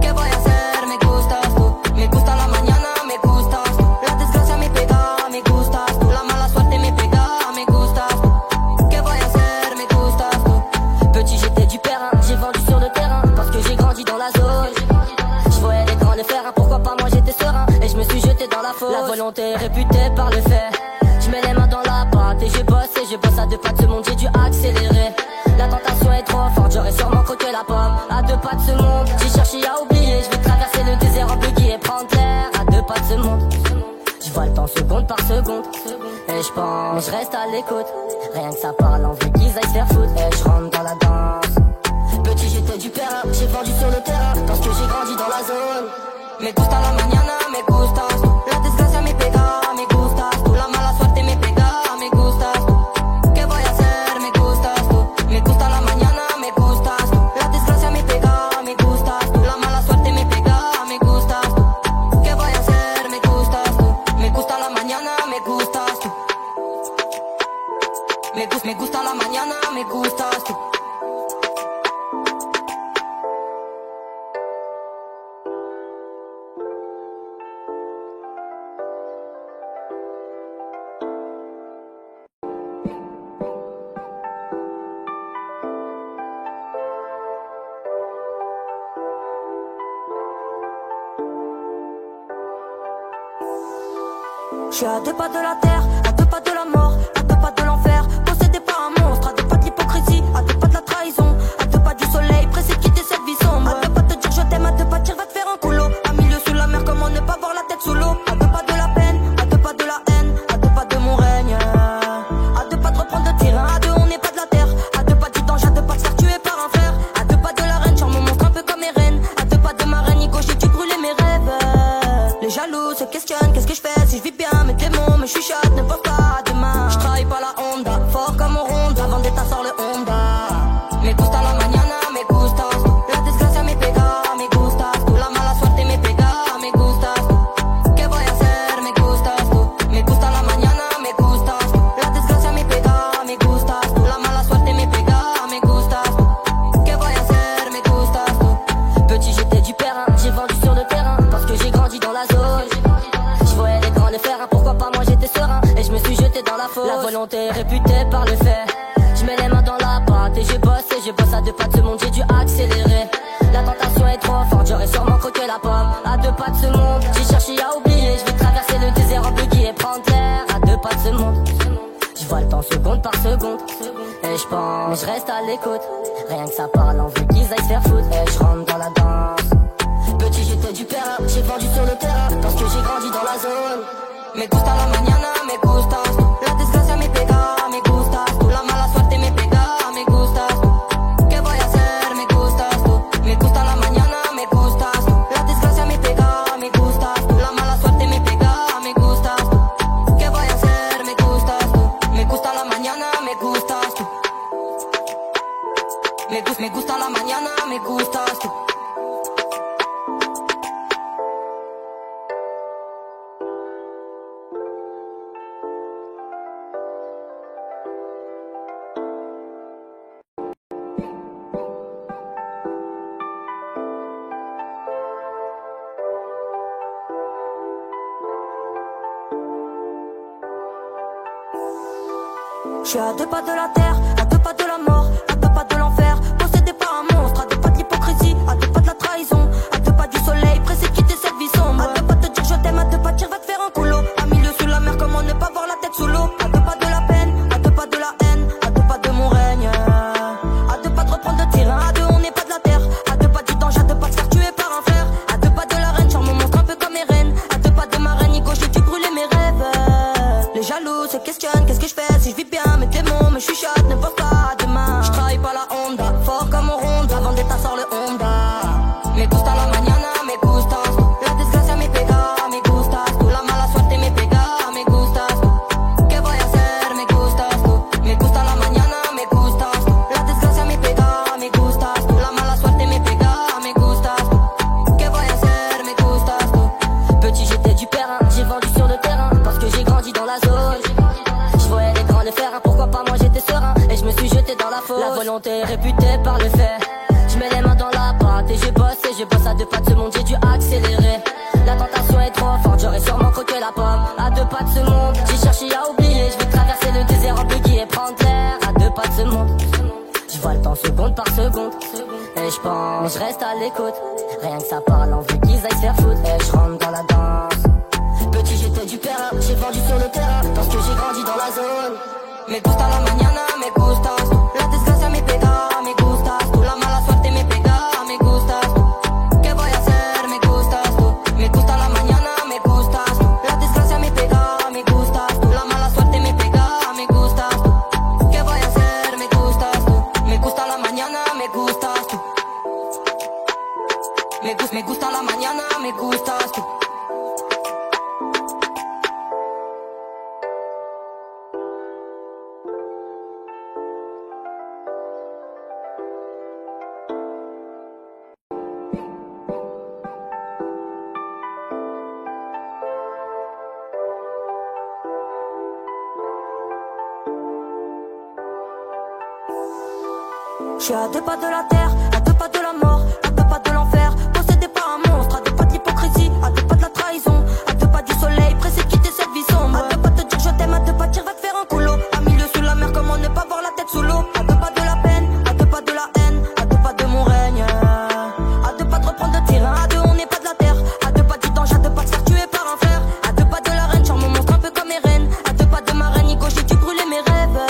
¿Qué voy a hacer? Me gustas tú. Me gusta la mañana, me gustas tú. La desgracia me pega, me gustas tú. La mala suerte me pega, me gustas tú. ¿Qué voy a hacer? Me gustas tú. Petit j'étais du terrain, j'ai vendu sur le terrain parce que j'ai grandi dans la zone. Je voyais les grands le faire, pourquoi pas moi j'étais serein et je me suis jeté dans la fosse. La volonté est réputée par le fait. Je mets les mains dans la pâte et je bosse à deux pas de ce monde, j'ai dû accélérer. La tentation est trop forte, j'aurais sûrement croqué la pomme. À deux pas de ce monde, j'ai cherché à oublier. Je vais traverser le désert en buggy et prendre l'air. À deux pas de ce monde, je vois le temps seconde par seconde. Et je pense, mais je reste à l'écoute. Rien que ça parle, on veut qu'ils aillent se faire foutre. Et je rentre dans la danse. Petit j'étais du terrain, j'ai vendu sur le terrain parce que j'ai grandi dans la zone. Me gusta la mañana, me gustas tú. La desgracia me pega, me gustas tú. La mala suerte me pega, me gustas tú. ¿Qué voy a hacer? Me gustas tú. Me gusta la mañana, me gustas tú. La desgracia me pega, me gustas tú. La mala suerte me pega, me gustas tú. ¿Qué voy a hacer? Me gustas tú. Me gusta la mañana, me gustas tú. Me gusta la mañana, me gustas tú. Je suis à deux pas de la terre, à deux pas de la mort, à deux pas de l'enfer, possédé par un monstre, à deux pas de l'hypocrisie, à deux pas de la trahison, à deux pas du soleil, pressé de quitter cette vie sombre. À deux pas de te dire je t'aime, à deux pas de dire va te faire un coulo. À milieu sous la mer, comment ne pas voir la tête sous l'eau. À deux pas de la peine, à deux pas de la haine, à deux pas de mon règne, à deux pas de reprendre le terrain, à deux on n'est pas de la terre, à deux pas du danger, à deux pas de se faire tuer par un frère, à deux pas de la reine, charme mon monstre un peu volonté réputée par le fait. Je mets les mains dans la pâte et je bosse à deux pas de ce monde, j'ai dû accélérer. La tentation est trop forte, j'aurais sûrement croqué la pomme. À deux pas de ce monde, j'ai cherché à oublier. Je vais traverser le désert en buggy et prendre l'air. À deux pas de ce monde, je vois le temps seconde par seconde. Et je pense, je reste à l'écoute. Rien que ça parle, on veut qu'ils aillent se faire foutre. Et je rentre dans la danse. Petit j'étais du père, j'ai vendu sur le terrain parce que j'ai grandi dans la zone. Me gusta la mañana, me gustas tú. La desgracia me pega, me gustas tú. La mala suerte me pega, me gustas tú. ¿Qué voy a hacer? Me gustas tú. Me gusta la mañana, me gustas tú. La desgracia me pega, me gustas tú. La mala suerte me pega, me gustas tú. ¿Qué voy a hacer? Me gustas tú. Me gusta la mañana, me gustas tú. Me gusta la mañana, me gustas tú. Je suis à deux pas de la terre, à deux pas de la mort, à deux pas de l'enfer, possédé par un monstre, à deux pas de l'hypocrisie, à deux pas de la trahison, à deux pas du soleil, pressé de quitter cette vie sombre. À deux pas de dire je t'aime, à deux pas de dire va te faire un coulo. À milieu sous la mer, comment ne pas voir la tête sous l'eau. À deux pas de la peine, à deux pas de la haine, à deux pas de mon règne. À deux pas de reprendre le terrain, à deux on n'est pas de la terre. À deux pas du danger, à deux pas de se faire tuer par un frère. À deux pas de la reine, charme mon monstre un peu comme Eren. À deux pas de ma reine, Nico, j'ai dû brûler mes rêves. Les jaloux se questionnent, qu'est-ce que je fais si je vis bien. Mes démons me chuchotent, ne pense pas à demain. Je travaille pas la Honda, fort comme on ronde. La vendetta sort le Honda. Me gusta la mañana, me gustas tú. La desgracia me pega, me gustas tú. La mala suerte me pega, me gustas tú. ¿Qué voy a hacer? Me gustas tú. Me gusta la mañana, me gustas tú. La desgracia me pega, me gustas tú. La mala suerte me pega, me gustas tú. ¿Qué voy a hacer? Me gustas tú. Petit j'étais du périn, j'ai vendu sur le terrain parce que j'ai grandi dans la zone. Je voyais les grands le faire, pourquoi pas moi j'étais serein. Et je me suis jeté dans la fosse. La volonté réputée par le fait. Je mets les mains dans la pâte et je bosse à deux pas de ce monde, j'ai dû accélérer. La tentation est trop forte, j'aurais sûrement croqué la pomme. À deux pas de ce monde, j'ai cherché à oublier. Je vais traverser le désert en buggy et prendre l'air. À deux pas de ce monde, je vois le temps seconde par seconde. Et je pense, je reste à l'écoute. Rien que ça parle, on veut qu'ils aillent se faire foutre. Et je rentre dans la danse. Petit j'étais du périn, j'ai vendu sur le terrain parce que j'ai grandi dans la zone. Me gusta la mañana, me gustas tú. La desgracia me pega, me gustas tú. La mala suerte me pega, me gustas tú. ¿Qué voy a hacer? Me gustas tú. Me gusta la mañana, me gustas tú. La desgracia me pega, me gustas tú. La mala suerte me pega, me gustas tú. ¿Qué voy a hacer? Me gustas tú. Me gusta la mañana, me gustas tú. Me gusta la mañana, me gustas tú. Je suis à deux pas de la terre, à deux pas de la mort, à deux pas de l'enfer, possédé par un monstre, à deux pas de l'hypocrisie, à deux pas de la trahison, à deux pas du soleil, pressé de quitter cette vie sombre. À deux pas de dire je t'aime, à deux pas de dire va te faire un coulo. À milieu sous la mer, comment ne pas voir la tête sous l'eau. À deux pas de la peine, à deux pas de la haine, à deux pas de mon règne. À deux pas de reprendre le terrain, à deux on n'est pas de la terre. À deux pas du danger, à deux pas de se faire tuer par un frère. À deux pas de la reine, charme mon monstre un peu comme Eren. À deux pas de ma reine, Nico, j'ai dû brûler mes rêves.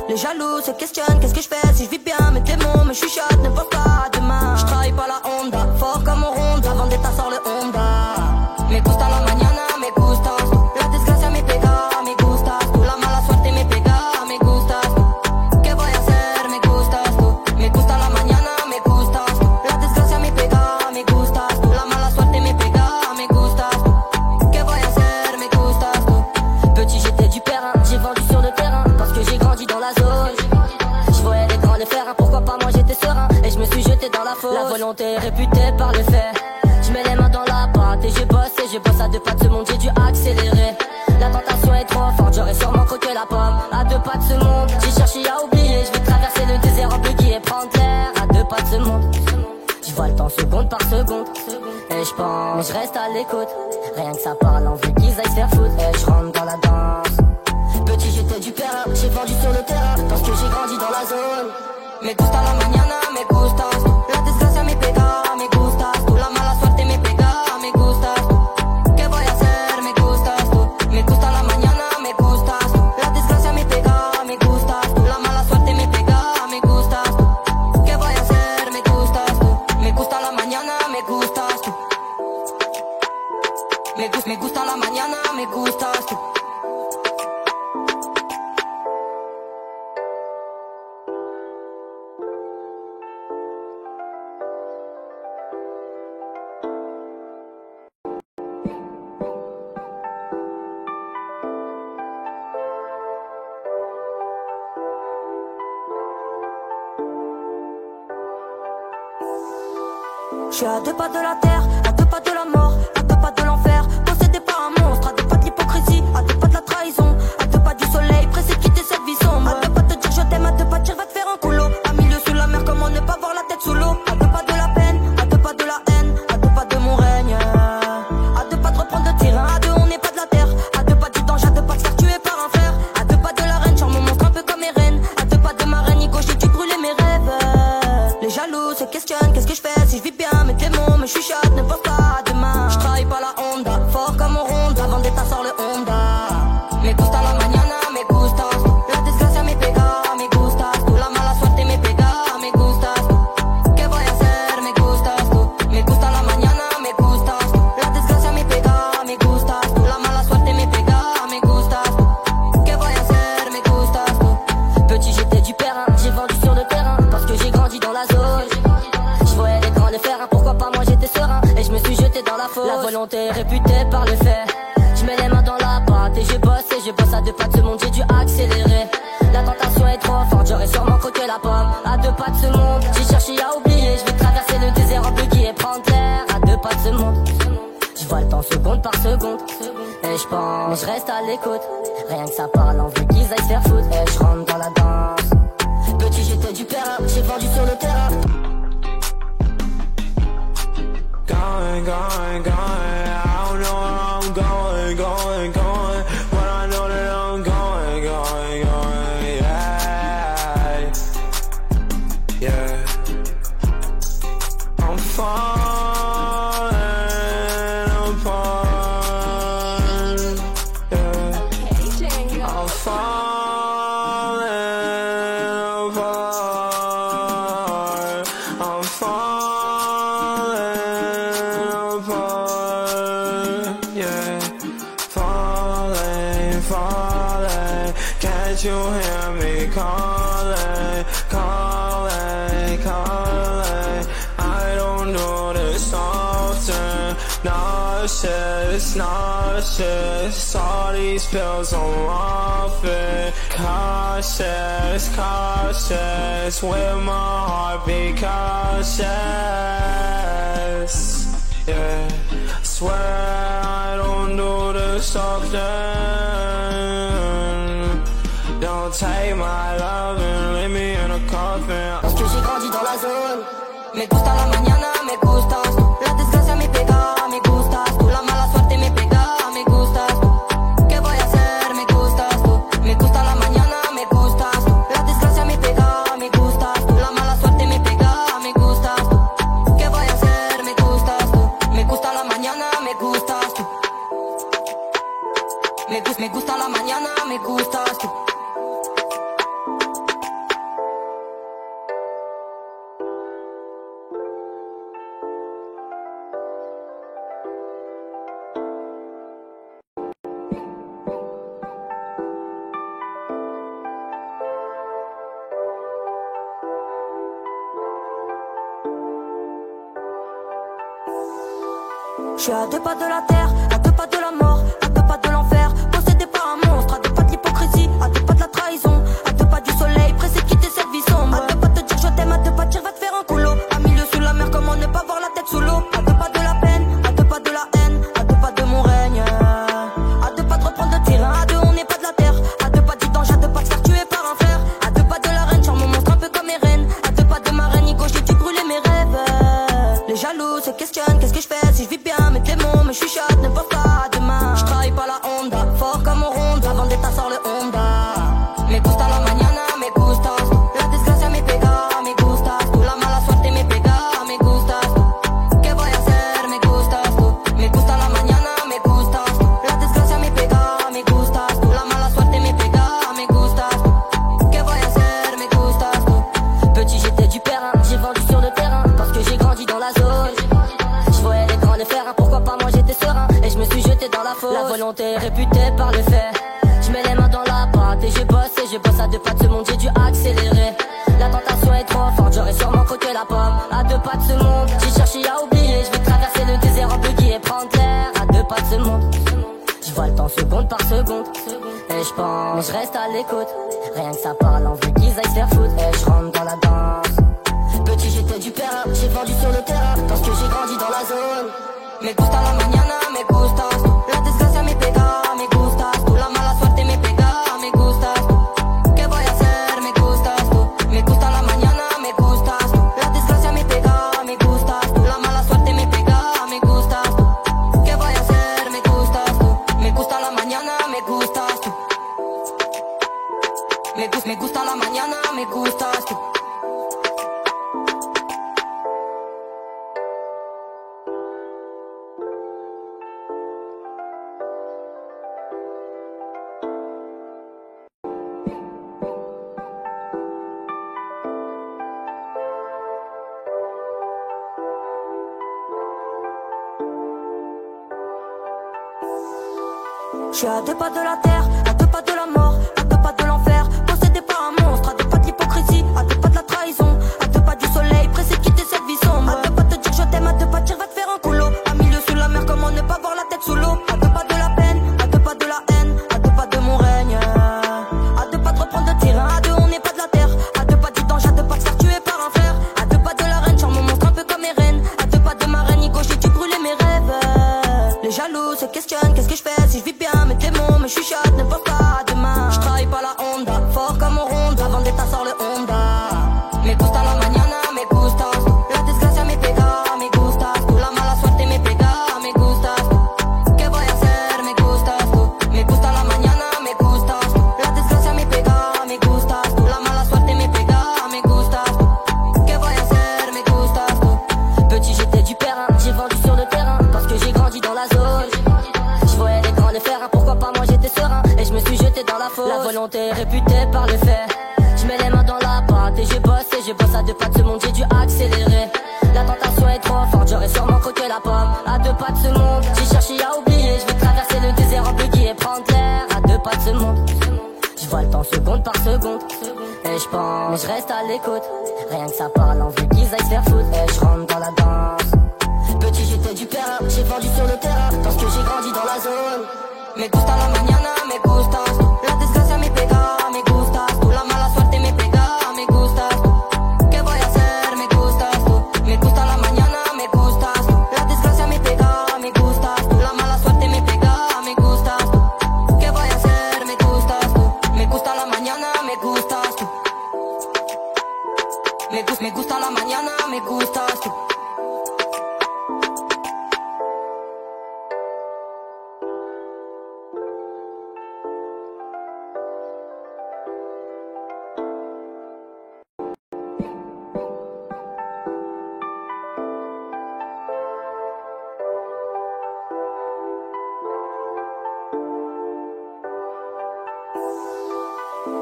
Les jaloux se questionnent, qu'est-ce que je fais si je vis bien. Mes démons me chuchotent, ne pense pas à demain. Je travaille pas la Honda, fort comme on ronde. La vendetta sort le Honda. Me gusta la mañana, me gustas tú. La desgracia me pega, me gustas tú. La mala suerte me pega, me gustas tú. ¿Qué voy a hacer? Me gustas tú. Me gusta la mañana, me gustas tú. La desgracia me pega, me gustas tú. La mala suerte me pega, me gustas tú. ¿Qué voy a hacer? Me gustas tú. Petit j'étais du périn, j'ai vendu sur le terrain parce que j'ai grandi dans la zone. Je voyais les grands le faire, pourquoi pas moi j'étais serein. Et je me suis jeté dans la fosse. La volonté réputée par le fait. Je mets les mains dans la pâte et je bosse à deux pas de ce monde, j'ai dû accélérer. La tentation est trop forte, j'aurais sûrement croqué la pomme. À deux pas de ce monde, j'ai cherché à oublier. Je vais traverser le désert en buggy et prendre l'air. À deux pas de ce monde, je vois le temps seconde par seconde. Et je pense, je reste à l'écoute. Rien que ça parle, on veut qu'ils aillent se faire foutre. Et je rentre dans la danse. Petit j'étais du père, j'ai vendu sur le terrain parce que j'ai grandi dans la zone. Me gusta la mañana, me gustas tú. La desgracia me pega, me gustas tú. La mala suerte me pega, me gustas tú. ¿Qué voy a hacer? Me gustas tú. Me gusta la mañana, me gustas tú. La desgracia me pega, me gustas tú. La mala suerte me pega, me gustas tú. ¿Qué voy a hacer? Me gustas tú. Me gusta la mañana, me gustas tú. Me gusta la mañana, me gustas tú. Je suis à deux pas de la terre, à deux pas de la mort, à deux pas de l'enfer, possédé par un monstre, à deux pas de l'hypocrisie, à deux pas de la trahison, à deux pas du soleil, pressé de quitter cette vie sombre, à deux pas de dire je t'aime, à deux pas de dire va te faire un coulo, à milieu sous la mer, comment ne pas voir la tête sous l'eau, à deux pas de la peine, à deux pas de la haine, à deux pas de mon règne, à deux pas de reprendre le terrain, à deux on n'est pas de la terre, à deux pas du danger, à deux pas de se faire tuer par un frère, à deux pas de la reine, charme mon monstre un peu comme Eren, à deux pas de ma reine, Nico j'ai dû brûler mes rêves, les jaloux se questionnent, qu'est-ce que je fais si je vis bien. Je chuchote, ne pense pas à demain. Je travaille pas la Honda, fort comme un Honda. Avant d'état sort le Honda. Me gusta la mañana, me gustas tú. La desgracia me pega, me gustas tú. La mala suerte me pega, me gustas tú. ¿Qué voy a hacer? Me gustas tú. Me gusta la mañana, me gustas tú. La desgracia me pega, me gustas tú. La mala suerte me pega, me gustas tú. ¿Qué voy a hacer? Me gustas tú. Petit j'étais du père, j'ai vendu sur le terrain parce que j'ai grandi dans la zone. Pourquoi pas moi j'étais serein et je me suis jeté dans la fosse. La volonté est réputée par le fait. Je mets les mains dans la pâte et je bosse à deux pas de ce monde, j'ai dû accélérer. La tentation est trop forte, j'aurais sûrement croqué la pomme. À deux pas de ce monde, j'ai cherché à oublier. Je vais traverser le désert en bleu qui est prendre l'air. À deux pas de ce monde, je vois le temps seconde par seconde. Et je pense, mais je reste à l'écoute. Rien que ça parle, on veut qu'ils aillent se faire foutre. Et je rentre dans la danse. Petit j'étais du père, j'ai vendu sur le terrain. Going, I don't know where I'm going, but I know that I'm going, yeah. I'm falling apart, yeah. I'm falling apart, I'm falling, can't you hear me calling? I don't do this often. Nauseous, all these pills I'm off it. Cautious, with my heart be cautious, yeah. Swear I don't do this often. Don't take my love and leave me in a coffin. Parce que j'ai grandi dans la zone. Me gusta la mañana, me gustas tú. La desgracia me pega, me gustas tú. La mala suerte me pega, me gustas tú. ¿Qué voy a hacer? Me gustas tú. Me gusta la mañana, me gustas tú. La desgracia me pega, me gustas tú. La mala suerte me pega, me gustas tú. ¿Qué voy a hacer? Me gustas tú. Me gusta la mañana, me gustas tú. Me gusta la mañana, me gustas tú. Je suis à deux pas de la terre, à deux pas de la mort, à deux pas de l'enfer, possédé par un monstre, à deux pas de l'hypocrisie, à deux pas de la trahison, à deux pas du soleil, pressé de quitter cette vie sombre, à deux pas de dire je t'aime, à deux pas de dire va te faire un coulo, à milieu sous la mer, comment ne pas voir la tête sous l'eau, à deux pas de la peine, à deux pas de la haine, à deux pas de mon règne, à deux pas de reprendre le terrain, à deux on n'est pas de la terre, à deux pas du danger, à deux pas de se faire tuer par un frère, à deux pas de la reine, charme mon monstre un peu comme Eren, à deux pas de ma reine, Nico j'ai dû brûler mes rêves, les jaloux se questionnent, qu'est-ce que je fais si je vis bien. Me chuchote, ne pense pas à demain. Je travaille pas la Honda, fort comme un Honda. Avant d'état sort le Honda. volonté est réputée par le fait. Je mets les mains dans la pâte et je bosse à deux pas de ce monde, j'ai dû accélérer. La tentation est trop forte, j'aurais sûrement croqué la pomme. À deux pas de ce monde, j'ai cherché à oublier. Je vais traverser le désert en buggy et prendre l'air. À deux pas de ce monde, je vois le temps seconde par seconde. Et je pense, mais je reste à l'écoute. Rien que ça parle en vue qu'ils aillent se faire foutre. Et je rentre dans la danse. Petit j'étais du père, j'ai vendu sur le terrain parce que j'ai grandi dans la zone. Me gusta la mañana, me gustas tú. La desgracia me pega, me gustas tú. La mala suerte me pega, me gustas tú. ¿Qué voy a hacer? Me gustas tú. Me gusta la mañana, me gustas tú. La desgracia me pega, me gustas tú. La mala suerte me pega, me gustas tú. ¿Qué voy a hacer? Me gustas tú. Me gusta la mañana, me gustas tú. Me gusta la mañana, me gustas tú. Je suis à deux pas de la terre, à deux pas de la mort, à deux pas de l'enfer, possédé par un monstre, à deux pas de l'hypocrisie, à deux pas de la trahison, à deux pas du soleil, pressé de quitter cette vie sombre. À deux pas de te dire je t'aime, à deux pas de dire va te faire un coulo. À milieu sous la mer, comment ne pas voir la tête sous l'eau. À deux pas de la peine, à deux pas de la haine, à deux pas de mon règne. À deux pas de reprendre le terrain, à deux on n'est pas de la terre. À deux pas du danger, à deux pas de se faire tuer par un frère. À deux pas de la reine, charme mon monstre un peu comme mes reines. À deux pas de ma reine, Nico, j'ai dû brûler mes rêves. Les jaloux se questionnent, qu'est-ce que je fais si je vis bien mes démons, me chuchotent, ne pense pas à demain. Je travaille pas la Honda, fort comme on ronde, avant d'état sort le Honda. Me gusta la mañana, me gustas tú. La desgracia me pega, me gustas tú. La mala suerte me pega, me gustas tú. ¿Qué voy a hacer? Me gustas tú. Me gusta la mañana, me gustas tú. La desgracia me pega, me gustas tú. La mala suerte me pega, me gustas tú. ¿Qué voy a hacer? Me gustas tú. Petit j'étais du père, j'ai vendu sur le terrain parce que j'ai grandi dans la zone. Je voyais les grands le faire, pourquoi pas moi j'étais serein et je me suis jeté dans la fosse. La volonté est réputée par le fait. Je mets les mains dans la pâte et je bosse à deux pas de ce monde, j'ai dû accélérer. La tentation est trop forte, j'aurais sûrement croqué la pomme. À deux pas de ce monde, j'ai cherché à oublier. Je vais traverser le désert en buggy et prendre l'air. À deux pas de ce monde, je vois le temps seconde par seconde. Et je pense, mais je reste à l'écoute. Rien que ça parle en vue qu'ils aillent se faire foutre. Et je rentre dans la danse. Petit j'étais du père, j'ai vendu sur le terrain parce que j'ai grandi dans la zone. Me gusta la mañana, me gustas tú. La desgracia me pega, me gustas tú. La mala suerte me pega, me gustas tú. ¿Qué voy a hacer? Me gustas tú. Me gusta la mañana, me gustas tú. La desgracia me pega, me gustas tú. La mala suerte me pega, me gustas tú. ¿Qué voy a hacer? Me gustas tú. Me gusta la mañana, me gustas tú. Me gusta la mañana, me gustas tú.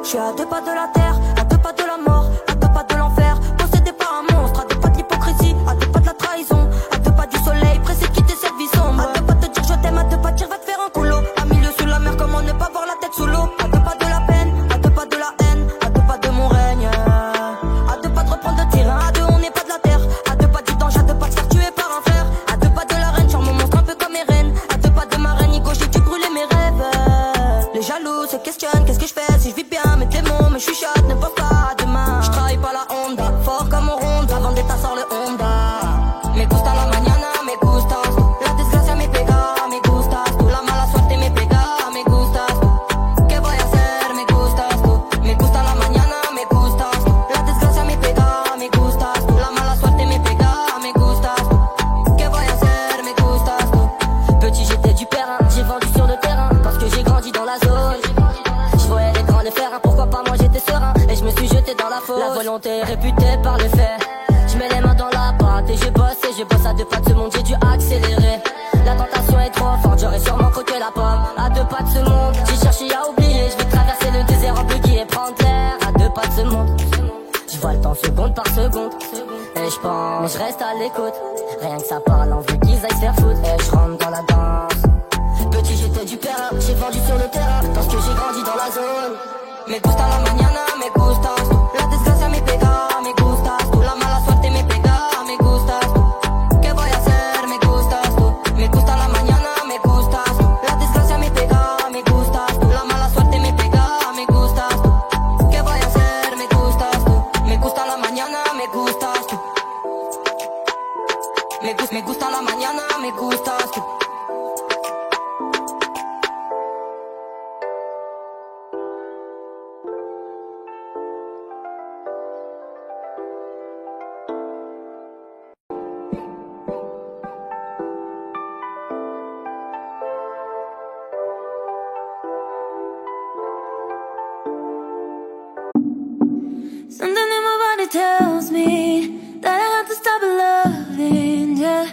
Je suis à deux pas de la terre, à deux pas de la mort, à deux pas de l'enfer, possédé par un monstre, à deux pas de l'hypocrisie, à deux pas de la trahison, à deux pas du soleil, pressé de quitter cette vie sombre. À deux pas de te dire je t'aime, à deux pas de dire va te faire un coulo. À milieu sous la mer, comment ne pas voir la tête sous l'eau. À deux pas de la peine, à deux pas de la haine, à deux pas de mon règne. À deux pas de reprendre le terrain, à deux on n'est pas de la terre. À deux pas du danger, à deux pas de se faire tuer par un frère. À deux pas de la reine, charme mon monstre un peu comme mes reines. À deux pas de ma reine, Nico, j'ai dû brûler mes rêves. Les jaloux se questionnent, qu'est-ce que je fais si je vis bien mes démons, me chuchotent, ne pense pas à demain. Je travaille pas la Honda, fort comme on ronde, avant d'état sort le Honda. Me gusta la mañana, me gustas tú. La desgracia me pega, me gustas tú. La mala suerte me pega, me gustas tú. ¿Qué voy a hacer? Me gustas tú. Me gusta la mañana, me gustas tú. La desgracia me pega, me gustas tú. La mala suerte me pega, me gustas tú. ¿Qué voy a hacer? Me gustas tú. Petit j'étais du père, j'ai vendu sur le terrain parce que j'ai grandi dans la zone. Je voyais les grands le faire, pourquoi pas moi j'étais serein et je me suis jeté dans la fosse. La volonté est réputée par le fait. Je mets les mains dans la pâte et je bosse à deux pas de ce monde, j'ai dû accélérer. La tentation est trop forte, j'aurais sûrement croqué la pomme. À deux pas de ce monde, j'ai cherché à oublier. Je vais traverser le désert en buggy et prendre l'air. À deux pas de ce monde, je vois le temps seconde par seconde. Et je pense, mais je reste à l'écoute. Rien que ça parle en vue qu'ils aillent se faire foutre. Et je rentre dans la danse. Petit j'étais du père, j'ai vendu sur le terrain parce que j'ai grandi dans la zone. Me gusta la mañana, me gustas tú. La desgracia me pega, me gustas tú. La mala suerte me pega, me gustas tú. ¿Qué voy a hacer? Me gustas tú. Me gusta la mañana, me gustas tú. La desgracia me pega, me gustas tú. La mala suerte me pega, me gustas tú. ¿Qué voy a hacer? Me gustas tú. Me gusta la mañana, me gustas tú. Me gusta la mañana, me gustas tú. Something in my body tells me that I have to stop loving ya.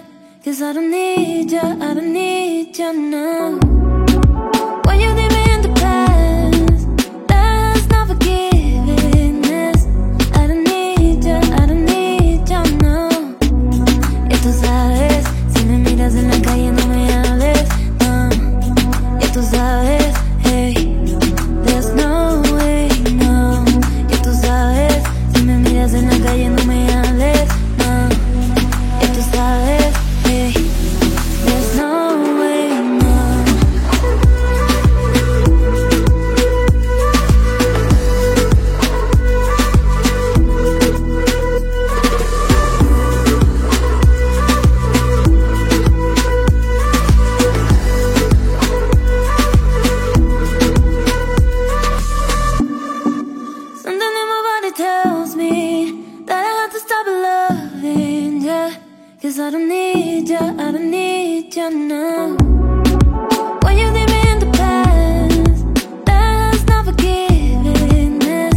'Cause I don't need ya, I don't need ya now. When you leave me in the past, that's not forgiveness. I don't need ya, I don't need ya now. Y tú sabes, si me miras en la calle no me hables, no. Y tú sabes, hey, there's no way, no. Y tú sabes, si me miras en la calle no me hables, no. Y tú sabes, hey, there's no way, no. Something in my body tells me that I have to stop loving ya. 'Cause I don't need ya, I don't need ya now. When you leave me in the past, that's not forgiveness.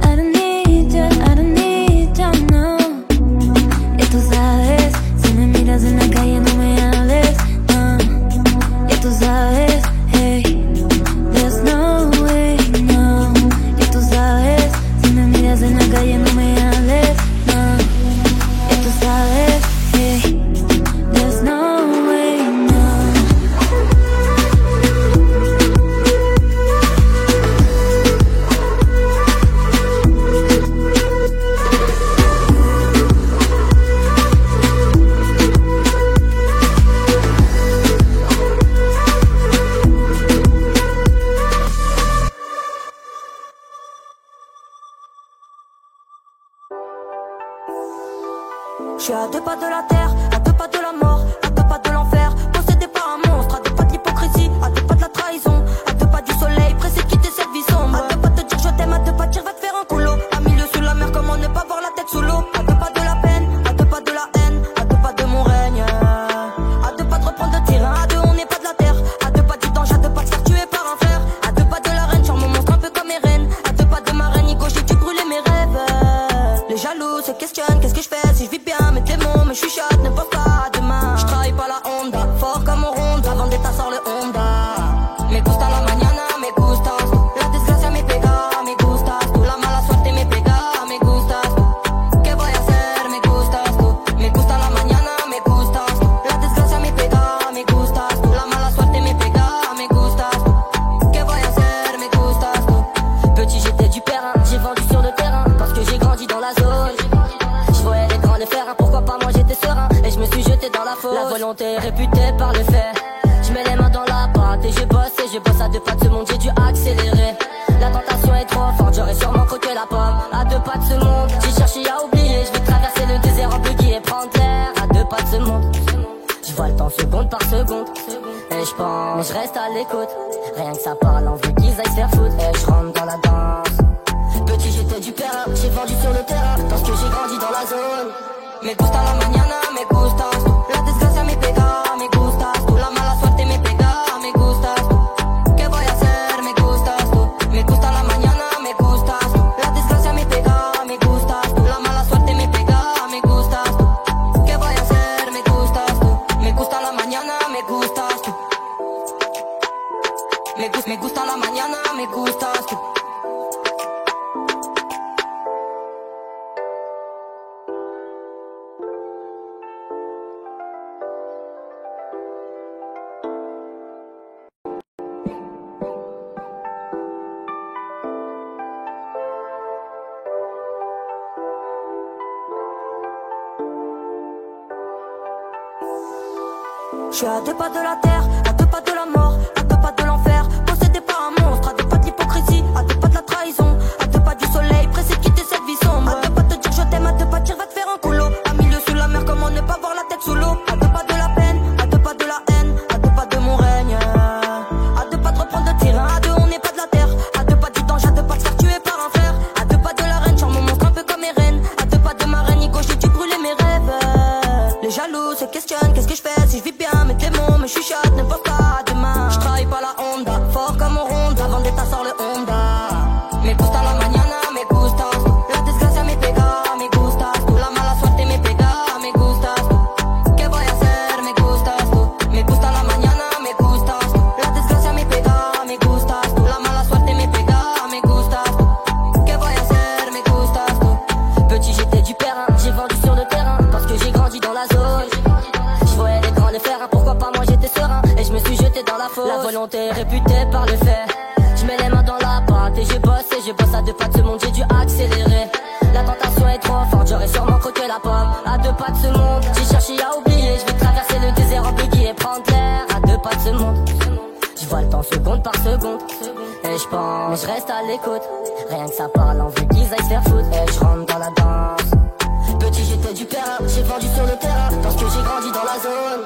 I don't need ya, I don't need ya now. Y tú sabes, si me miras en la calle no me hables, no. Y tú sabes, hey, there's no way, no. Y tú sabes, si me miras en la calle no me hables, no. Y tú sabes, hey, there's no way, no. Je suis à deux pas de la terre, à deux pas de la mort, à deux pas de l'enfer, possédé par un monstre, à deux pas de l'hypocrisie, à deux pas de la trahison, à deux pas du soleil, pressé de quitter cette vie sombre, à deux pas de te dire je t'aime, à deux pas de dire va te faire un coulo, à milieu sous la mer, comment ne pas voir la tête sous l'eau, à deux pas de la peine, à deux pas de la haine, à deux pas de mon règne, à deux pas de reprendre le terrain, à deux on n'est pas de la terre, à deux pas du danger, à deux pas de se faire tuer par un frère, à deux pas de la reine, sur mon monstre un peu comme mes reines, à deux pas de ma reine, Nico, j'ai dû brûler mes rêves, les jaloux se questionnent, qu'est-ce que je fais si je vis bien mes démons, mais je suis chatte, ne pense pas à demain. Je travaille pas la Honda, fort comme on ronde, avant d'état sort le Honda. Me gusta la mañana, me gustas tú. La desgracia me pega, me gustas tú. La mala suerte me pega, me gustas tú. ¿Qué voy a hacer? Me gustas tú. Me gusta la mañana, me gustas tú. La desgracia me pega, me gustas tú. La mala suerte me pega, me gustas tú. ¿Qué voy a hacer? Me gustas tú. Petit j'étais du père, j'ai vendu sur le terrain parce que j'ai grandi dans la zone. Je voyais les grands les faire, pourquoi pas moi j'étais serein et je me suis jeté dans la fosse. La volonté est réputée par le fait. Je mets les mains dans la pâte et je bosse à deux pas de ce monde, j'ai dû accélérer. La tentation est trop forte, j'aurais sûrement croqué la pomme. À deux pas de ce monde, j'ai cherché à oublier. Je vais traverser le désert en buggy et prendre l'air. À deux pas de ce monde, je vois le temps seconde par seconde. Et je pense, mais je reste à l'écoute. Rien que ça parle, on veut qu'ils aillent se faire foutre. Et je rentre dans la danse. Petit j'étais du père, j'ai vendu sur le terrain parce que j'ai grandi dans la zone. Me gusta la mañana, me gustas tú. La desgracia me pega, me gustas tú. La mala suerte me pega, me gustas tú. ¿Qué voy a hacer? Me gustas tú. Me gusta la mañana, me gustas tú. La desgracia me pega, me gustas tú. La mala suerte me pega, me gustas tú. ¿Qué voy a hacer? Me gustas tú. Me gusta la mañana, me gustas tú. Me gusta la mañana, me gustas tú. Je suis à deux pas de la terre, à deux pas de la mort, à deux pas de l'enfer, possédé par un monstre, à deux pas de l'hypocrisie, à deux pas de la trahison, à deux pas du soleil, pressé de quitter cette vie sombre, à deux pas de dire je t'aime, à deux pas de dire va te faire un coulo, à milieu sous la mer, comment ne pas voir la tête sous l'eau, à deux pas de la peine, à deux pas de la haine, à deux pas de mon règne, à deux pas de reprendre le terrain, à deux on n'est pas de la terre, à deux pas du danger, à deux pas de faire tuer par un frère, à deux pas de la reine, genre mon monstre un peu comme Eren, à deux pas de ma reine, Nico j'ai dû brûler mes rêves, les jaloux se questionnent, qu'est-ce que je fais si je vis bien, mes démons me chuchotent, ne pense pas à demain, je travaille pas la Honda, fort comme un Honda, Vendetta sort le Honda, me gusta la mañana, me gustas tú, la desgracia me pega, me gustas tú, la mala suerte me pega, me gustas tú, ¿qué voy a hacer? Me gustas tú, me gusta la mañana, me gustas tú, la desgracia me pega, me gustas tú, la mala suerte me pega, me gustas tú, ¿qué voy a hacer? Me gustas tú, petit j'étais du terrain, j'ai vendu sur le terrain, parce que j'ai grandi dans la zone, je voyais les grands le faire, pourquoi pas moi j'étais serein, et je me suis jeté dans la fosse, la volonté est réputée par le fait, je mets les mains dans la pâte et je bosse à deux pas de ce monde, j'ai dû accélérer. La tentation est trop forte, j'aurais sûrement croqué la pomme. À deux pas de ce monde, j'ai cherché à oublier. Je vais traverser le désert en buggy et prendre l'air. À deux pas de ce monde, je vois le temps seconde par seconde. Et je pense, mais je reste à l'écoute. Rien que ça parle, envie qu'ils aillent se faire foutre. Et je rentre dans la danse. Petit j'étais du terrain, j'ai vendu sur le terrain, parce que j'ai grandi dans la zone.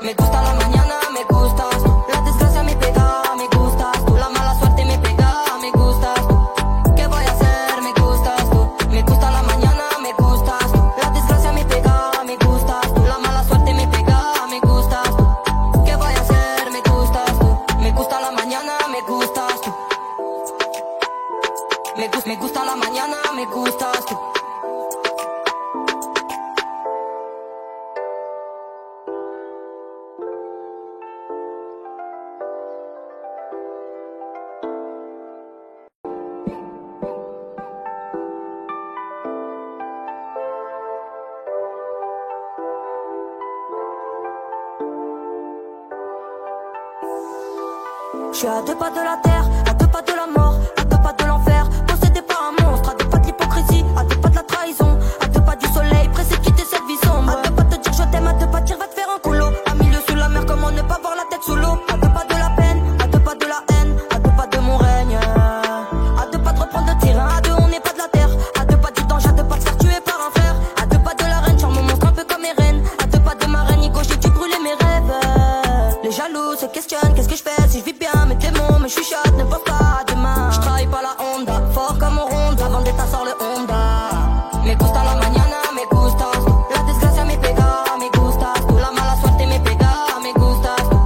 Me gusta la mañana, me gustas tú, la desgracia me pega, me gustas tú, la mala suerte me pega, me gustas tú, ¿qué voy a hacer? Me gustas tú, me gusta la mañana, me gustas tú, la desgracia me pega, me gustas tú, la mala suerte me pega, me gustas tú, ¿qué voy a hacer? Me gustas tú, me gusta la mañana, me gustas tú, me gusta la mañana, me gustas tú. Je suis à deux pas de la terre, à deux pas de la mort, à deux pas de l'enfer, possédé par un monstre, à deux pas de l'hypocrisie, à deux pas de la trahison, à deux pas du soleil, pressé de quitter cette vie sombre, à deux pas de dire je t'aime, à deux pas de dire va te faire un coulo, à milieu sous la mer, comment ne pas voir la tête sous l'eau, à deux pas de la peine, à deux pas de la haine, à deux pas de mon règne, à deux pas de reprendre le terrain, à deux on n'est pas de la terre, à deux pas du danger, à deux pas de faire tuer par un frère, à deux pas de la reine, genre mon monstre un peu comme Eren, à deux pas de ma reine, Nico j'ai dû brûler mes rêves, les jaloux se questionnent, qu'est-ce que je fais si je vis bien, mes démons me chuchotent, ne pense pas à demain, je travaille pas la Honda, fort comme un Honda, Vendetta sort le Honda, me gusta la mañana, me gustas tú, la desgracia me pega, me gustas tú, la mala suerte me pega, me gustas tú,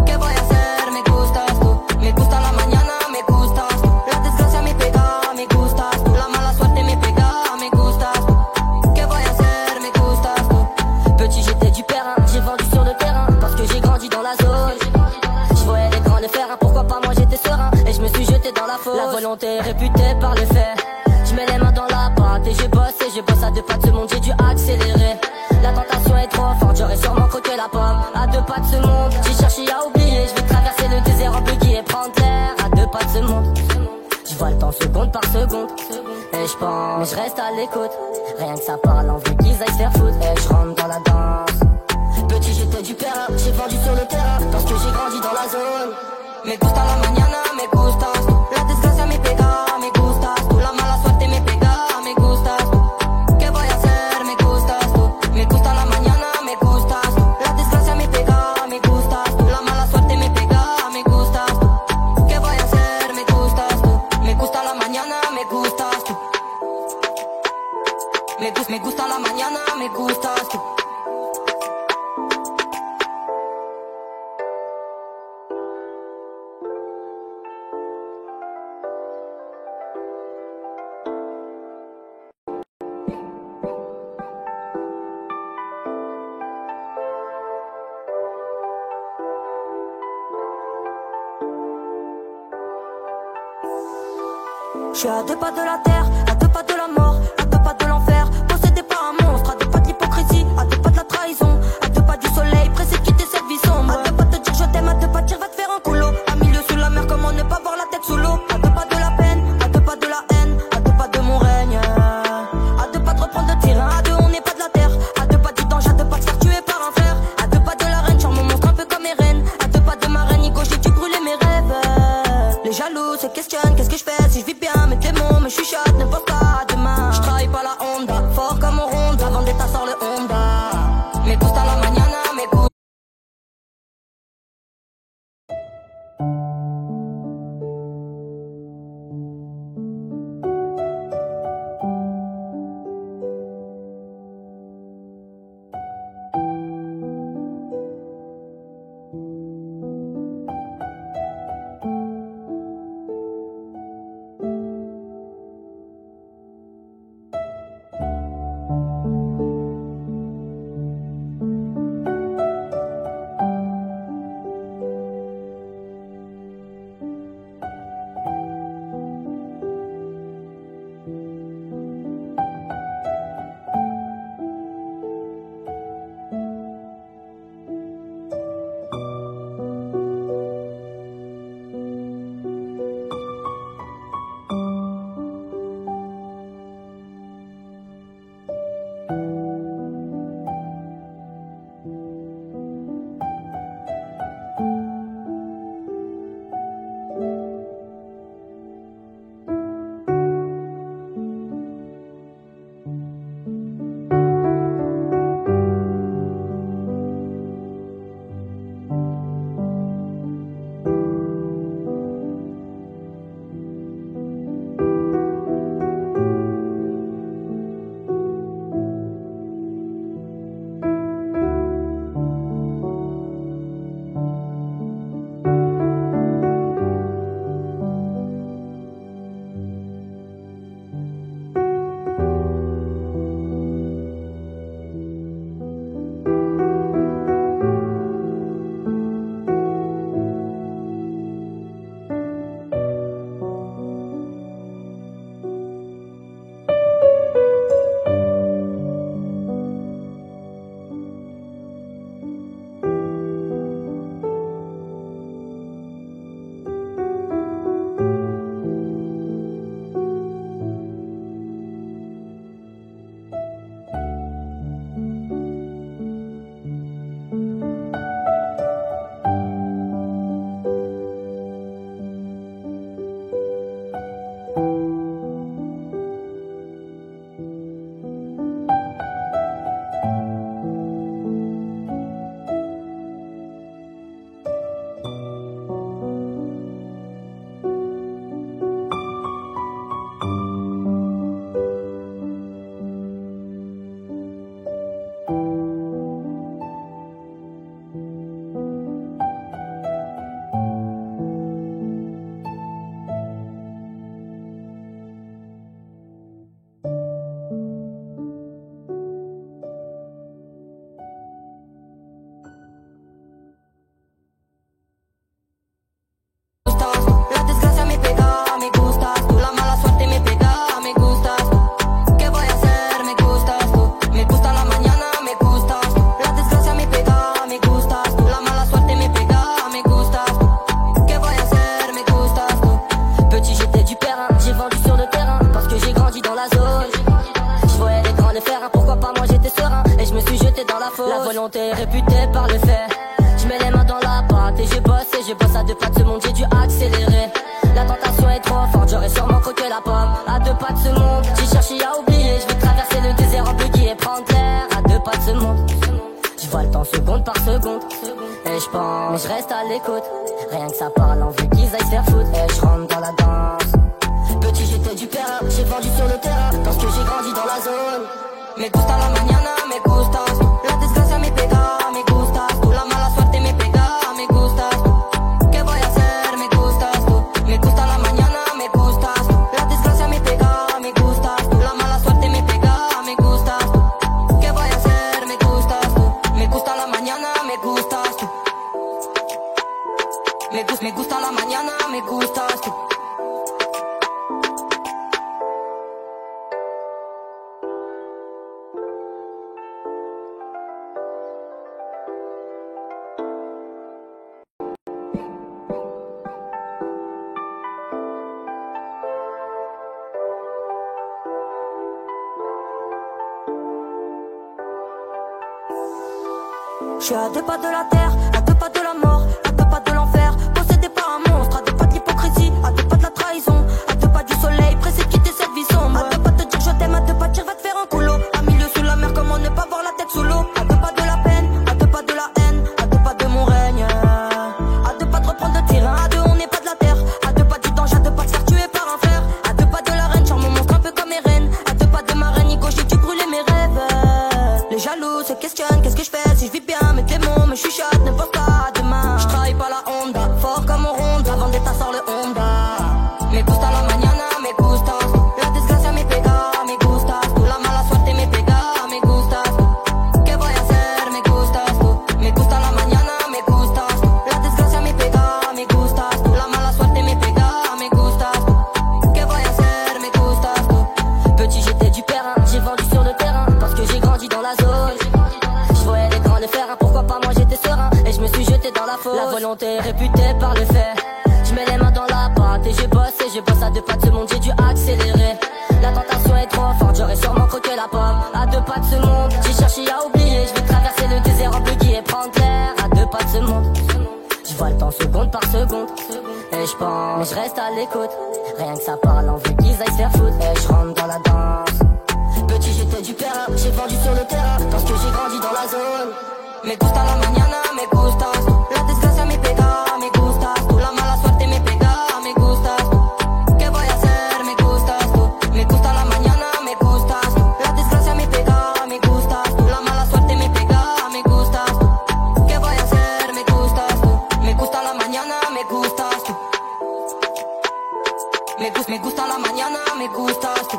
¿qué voy a hacer? Me gustas tú, me gusta la mañana, me gustas tú, la desgracia me pega, me gustas tú, la mala suerte me pega, me gustas tú, ¿qué voy a hacer? Me gustas tú, petit j'étais du terrain, j'ai vendu sur le terrain, parce que j'ai grandi dans la zone, je voyais les grands le faire, pourquoi pas moi j'étais serein, et je me suis jeté dans la fosse, la volonté est réputée par le fait, je mets les mains dans la pâte et je bosse à deux pas de ce monde, j'ai dû accélérer. La tentation est trop forte, j'aurais sûrement croqué la pomme. À deux pas de ce monde, j'ai cherché à oublier. Je vais traverser le désert en buggy et prendre l'air. À deux pas de ce monde, je vois le temps seconde par seconde. Et je pense, mais je reste à l'écoute. Rien que ça parle, envie qu'ils aillent se faire foutre. Et je rentre dans la danse. Petit j'étais du terrain, j'ai vendu sur le terrain, parce que j'ai grandi dans la zone. Me gusta la mañana, me gustas tú, la desgracia me pega, me gustas tú, la mala suerte me pega, me gustas tú, ¿qué voy a hacer? Me gustas tú, me gusta la mañana, me gustas tú, la desgracia me pega, me gustas tú, la mala suerte me pega, me gustas tú, ¿qué voy a hacer? Me gustas tú, me gusta la mañana, me gustas tú, me gusta la mañana, me gustas tú. Je suis à deux pas de la terre, à deux pas de la mort, à deux pas de l'enfer, possédé par un monstre, à deux pas de l'hypocrisie, à deux pas de la trahison, à deux pas du soleil, pressé de quitter cette vie sombre, à deux pas de dire je t'aime, à deux pas de dire va te faire un coulo, à milieu sous la mer, comment ne pas voir la tête sous l'eau, à deux pas de la peine, à deux pas de la haine, à deux pas de mon règne, à deux pas de reprendre le terrain, à deux on n'est pas de la terre, à deux pas du danger, à deux pas de faire tuer par un frère, à deux volonté réputée par le fait. Je mets les mains dans la pâte et je bosse à deux pas de ce monde, j'ai dû accélérer. La tentation est trop forte, j'aurais sûrement croqué la pomme. À deux pas de ce monde, j'ai cherché à oublier. Je vais traverser le désert en buggy et prendre l'air. À deux pas de ce monde, je vois le temps seconde par seconde. Et je pense, mais je reste à l'écoute. Rien que ça parle, on veut qu'ils aillent se faire foutre. Et je rentre dans la danse. Petit j'étais du père, j'ai vendu sur le terrain parce que j'ai grandi dans la zone. Me gusta la mañana, me gustas tú. La desgracia me pega, me gustas tú. La mala suerte me pega, me gustas tú. ¿Qué voy a hacer? Me gustas tú. Me gusta la mañana, me gustas tú. La desgracia me pega, me gustas tú. La mala suerte me pega, me gustas tú. ¿Qué voy a hacer? Me gustas tú. Me gusta la mañana, me gustas tú. Me gusta la mañana, me gustas tú. Je suis à deux pas de la terre, à deux pas de la mort, à deux pas de l'enfer, possédé par un monstre, à deux pas de l'hypocrisie, à deux pas de la trahison, à deux pas du soleil, pressé de quitter cette vie sombre, à deux pas de te dire je t'aime, à deux pas de dire va te faire un coulo, à milieu sous la mer, comment ne pas voir la tête sous l'eau, à deux pas de la peine, à deux pas de la haine, à deux pas de mon règne, à deux pas de reprendre le terrain, à deux on n'est pas de la terre, à deux pas du danger, à deux pas de se faire tuer par un frère, à deux pas de la reine, charme mon monstre un peu comme Eren, à deux pas de ma reine, Nico, j'ai dû brûler mes rêves, les jaloux se questionnent, qu'est-ce que je fais si je vis bien. Me chuchote, ne pense pas à demain. Je travaille pas la Honda, fort comme un Honda. Avant d'être sort le Honda. Me gusta la mañana, me gustas tú. La desgracia me pega, me gustas tú. La mala suerte me pega, me gustas tú. ¿Qué voy a hacer? Me gustas tú. Me gusta la mañana, me gustas tú. La desgracia me pega, me gustas tú. La mala suerte me pega, me gustas tú. ¿Qué voy a hacer? Me gustas tú. Petit j'étais du père, j'ai vendu sur le terrain parce que j'ai grandi dans la zone. Pourquoi pas moi j'étais serein et je me suis jeté dans la fosse. La volonté réputée par le fait. Je mets les mains dans la pâte et je bosse à deux pas de ce monde, j'ai dû accélérer. La tentation est trop forte, j'aurais sûrement croqué la pomme. À deux pas de ce monde, j'ai cherché à oublier. Je vais traverser le désert en buggy et prendre l'air. À deux pas de ce monde, je vois le temps seconde par seconde. Et je pense, mais je reste à l'écoute. Rien que ça parle, on veut qu'ils aillent se faire foutre. Et je rentre dans la danse. Petit j'étais du père, j'ai vendu sur le terrain parce que j'ai grandi dans la zone. Me gusta la mañana, me gustas tú. La desgracia me pega, me gustas tú. La mala suerte me pega, me gustas tú. ¿Qué voy a hacer? Me gustas tú. Me gusta la mañana, me gustas tú. La desgracia me pega, me gustas tú. La mala suerte me pega, me gustas tú. ¿Qué voy a hacer? Me gustas tú. Me gusta la mañana, me gustas tú. Me gusta la mañana, me gustas tú.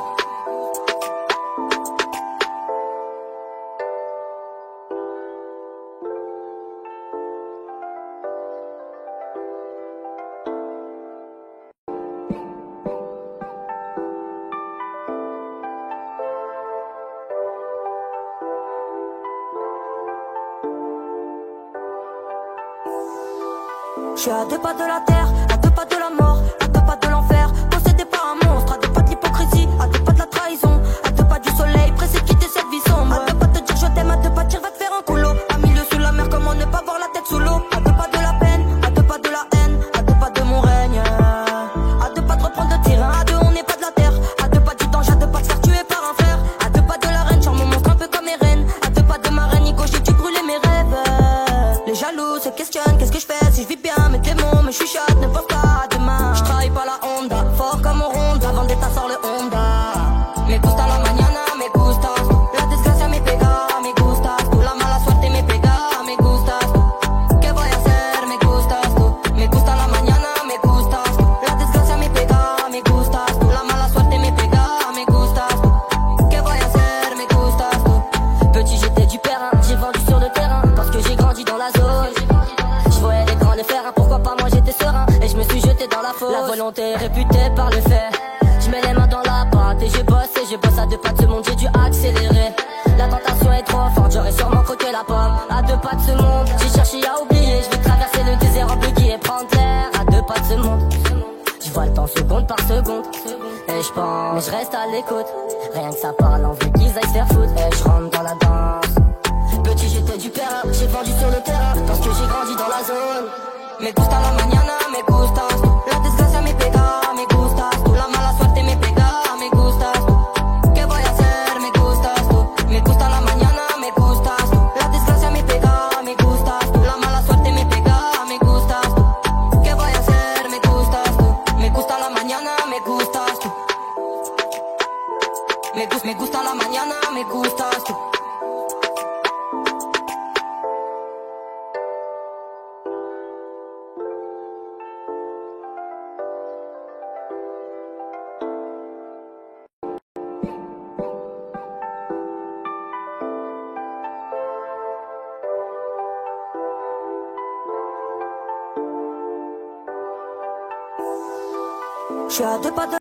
Je suis à deux pas de la terre, à deux pas de la mort, à deux pas de l'enfer, possédé par un monstre, à deux pas de l'hypocrisie, à deux pas de la trahison, à deux pas du soleil, pressé de quitter cette vie sombre, à deux pas de te dire je t'aime, à deux pas de dire va te faire un coulo, à milieu sous la mer, comment ne pas voir la tête sous l'eau, à deux pas de la peine, à deux pas de la haine, à deux pas de mon règne, à deux pas de reprendre le terrain, à deux on n'est pas de la terre, à deux pas du danger, à deux pas de se faire tuer par un frère, à deux pas de la reine, charme mon monstre un peu comme Eren, à deux pas de ma reine, Nico, j'ai dû brûler mes rêves, les jaloux se questionnent, qu'est-ce que je fais si je vis bien. Mes démons me chuchotent, ne pense pas à demain. Je travaille pas la Honda, fort comme un Honda. Avant d'être sort le Honda. Me gusta la mañana, me gustas tú. La desgracia me pega, me gustas tú. La mala suerte me pega, me gustas tú. ¿Qué voy a hacer? Me gustas tú. Me gusta la mañana, me gustas tú. La desgracia me pega, me gustas tú. La mala suerte me pega, me gustas tú. ¿Qué voy a hacer? Me gustas tú. Petit j'étais du père, j'ai vendu sur le terrain parce que j'ai grandi dans la zone. Je voyais les grands le faire, pourquoi pas moi j'étais serein et je me suis jeté dans la fosse. La volonté réputée par le fait. Je mets les mains dans la pâte et je bosse à deux pas de ce monde, j'ai dû accélérer. La tentation est trop forte, j'aurais sûrement croqué la pomme. À deux pas de ce monde, j'ai cherché à oublier. Je vais traverser le désert en buggy et prendre l'air. À deux pas de ce monde, je vois le temps seconde par seconde. Et je pense, mais je reste à l'écoute. Rien que ça parle, on veut qu'ils aillent se faire foutre. Et je rentre dans la danse. Petit j'étais du père, Me gusta la mañana, me gustas tú. La desgracia me pega, me gustas tú. La mala suerte me pega, me gustas tú. ¿Qué voy a hacer? Me gustas tú. Me gusta la mañana, me gustas tú. La desgracia me pega, me gustas tú. La mala suerte me pega, me gustas tú. ¿Qué voy a hacer? Me gustas tú. Me gusta la mañana, me gustas tú. Me gusta la mañana, me gustas tú. Je suis à deux pas de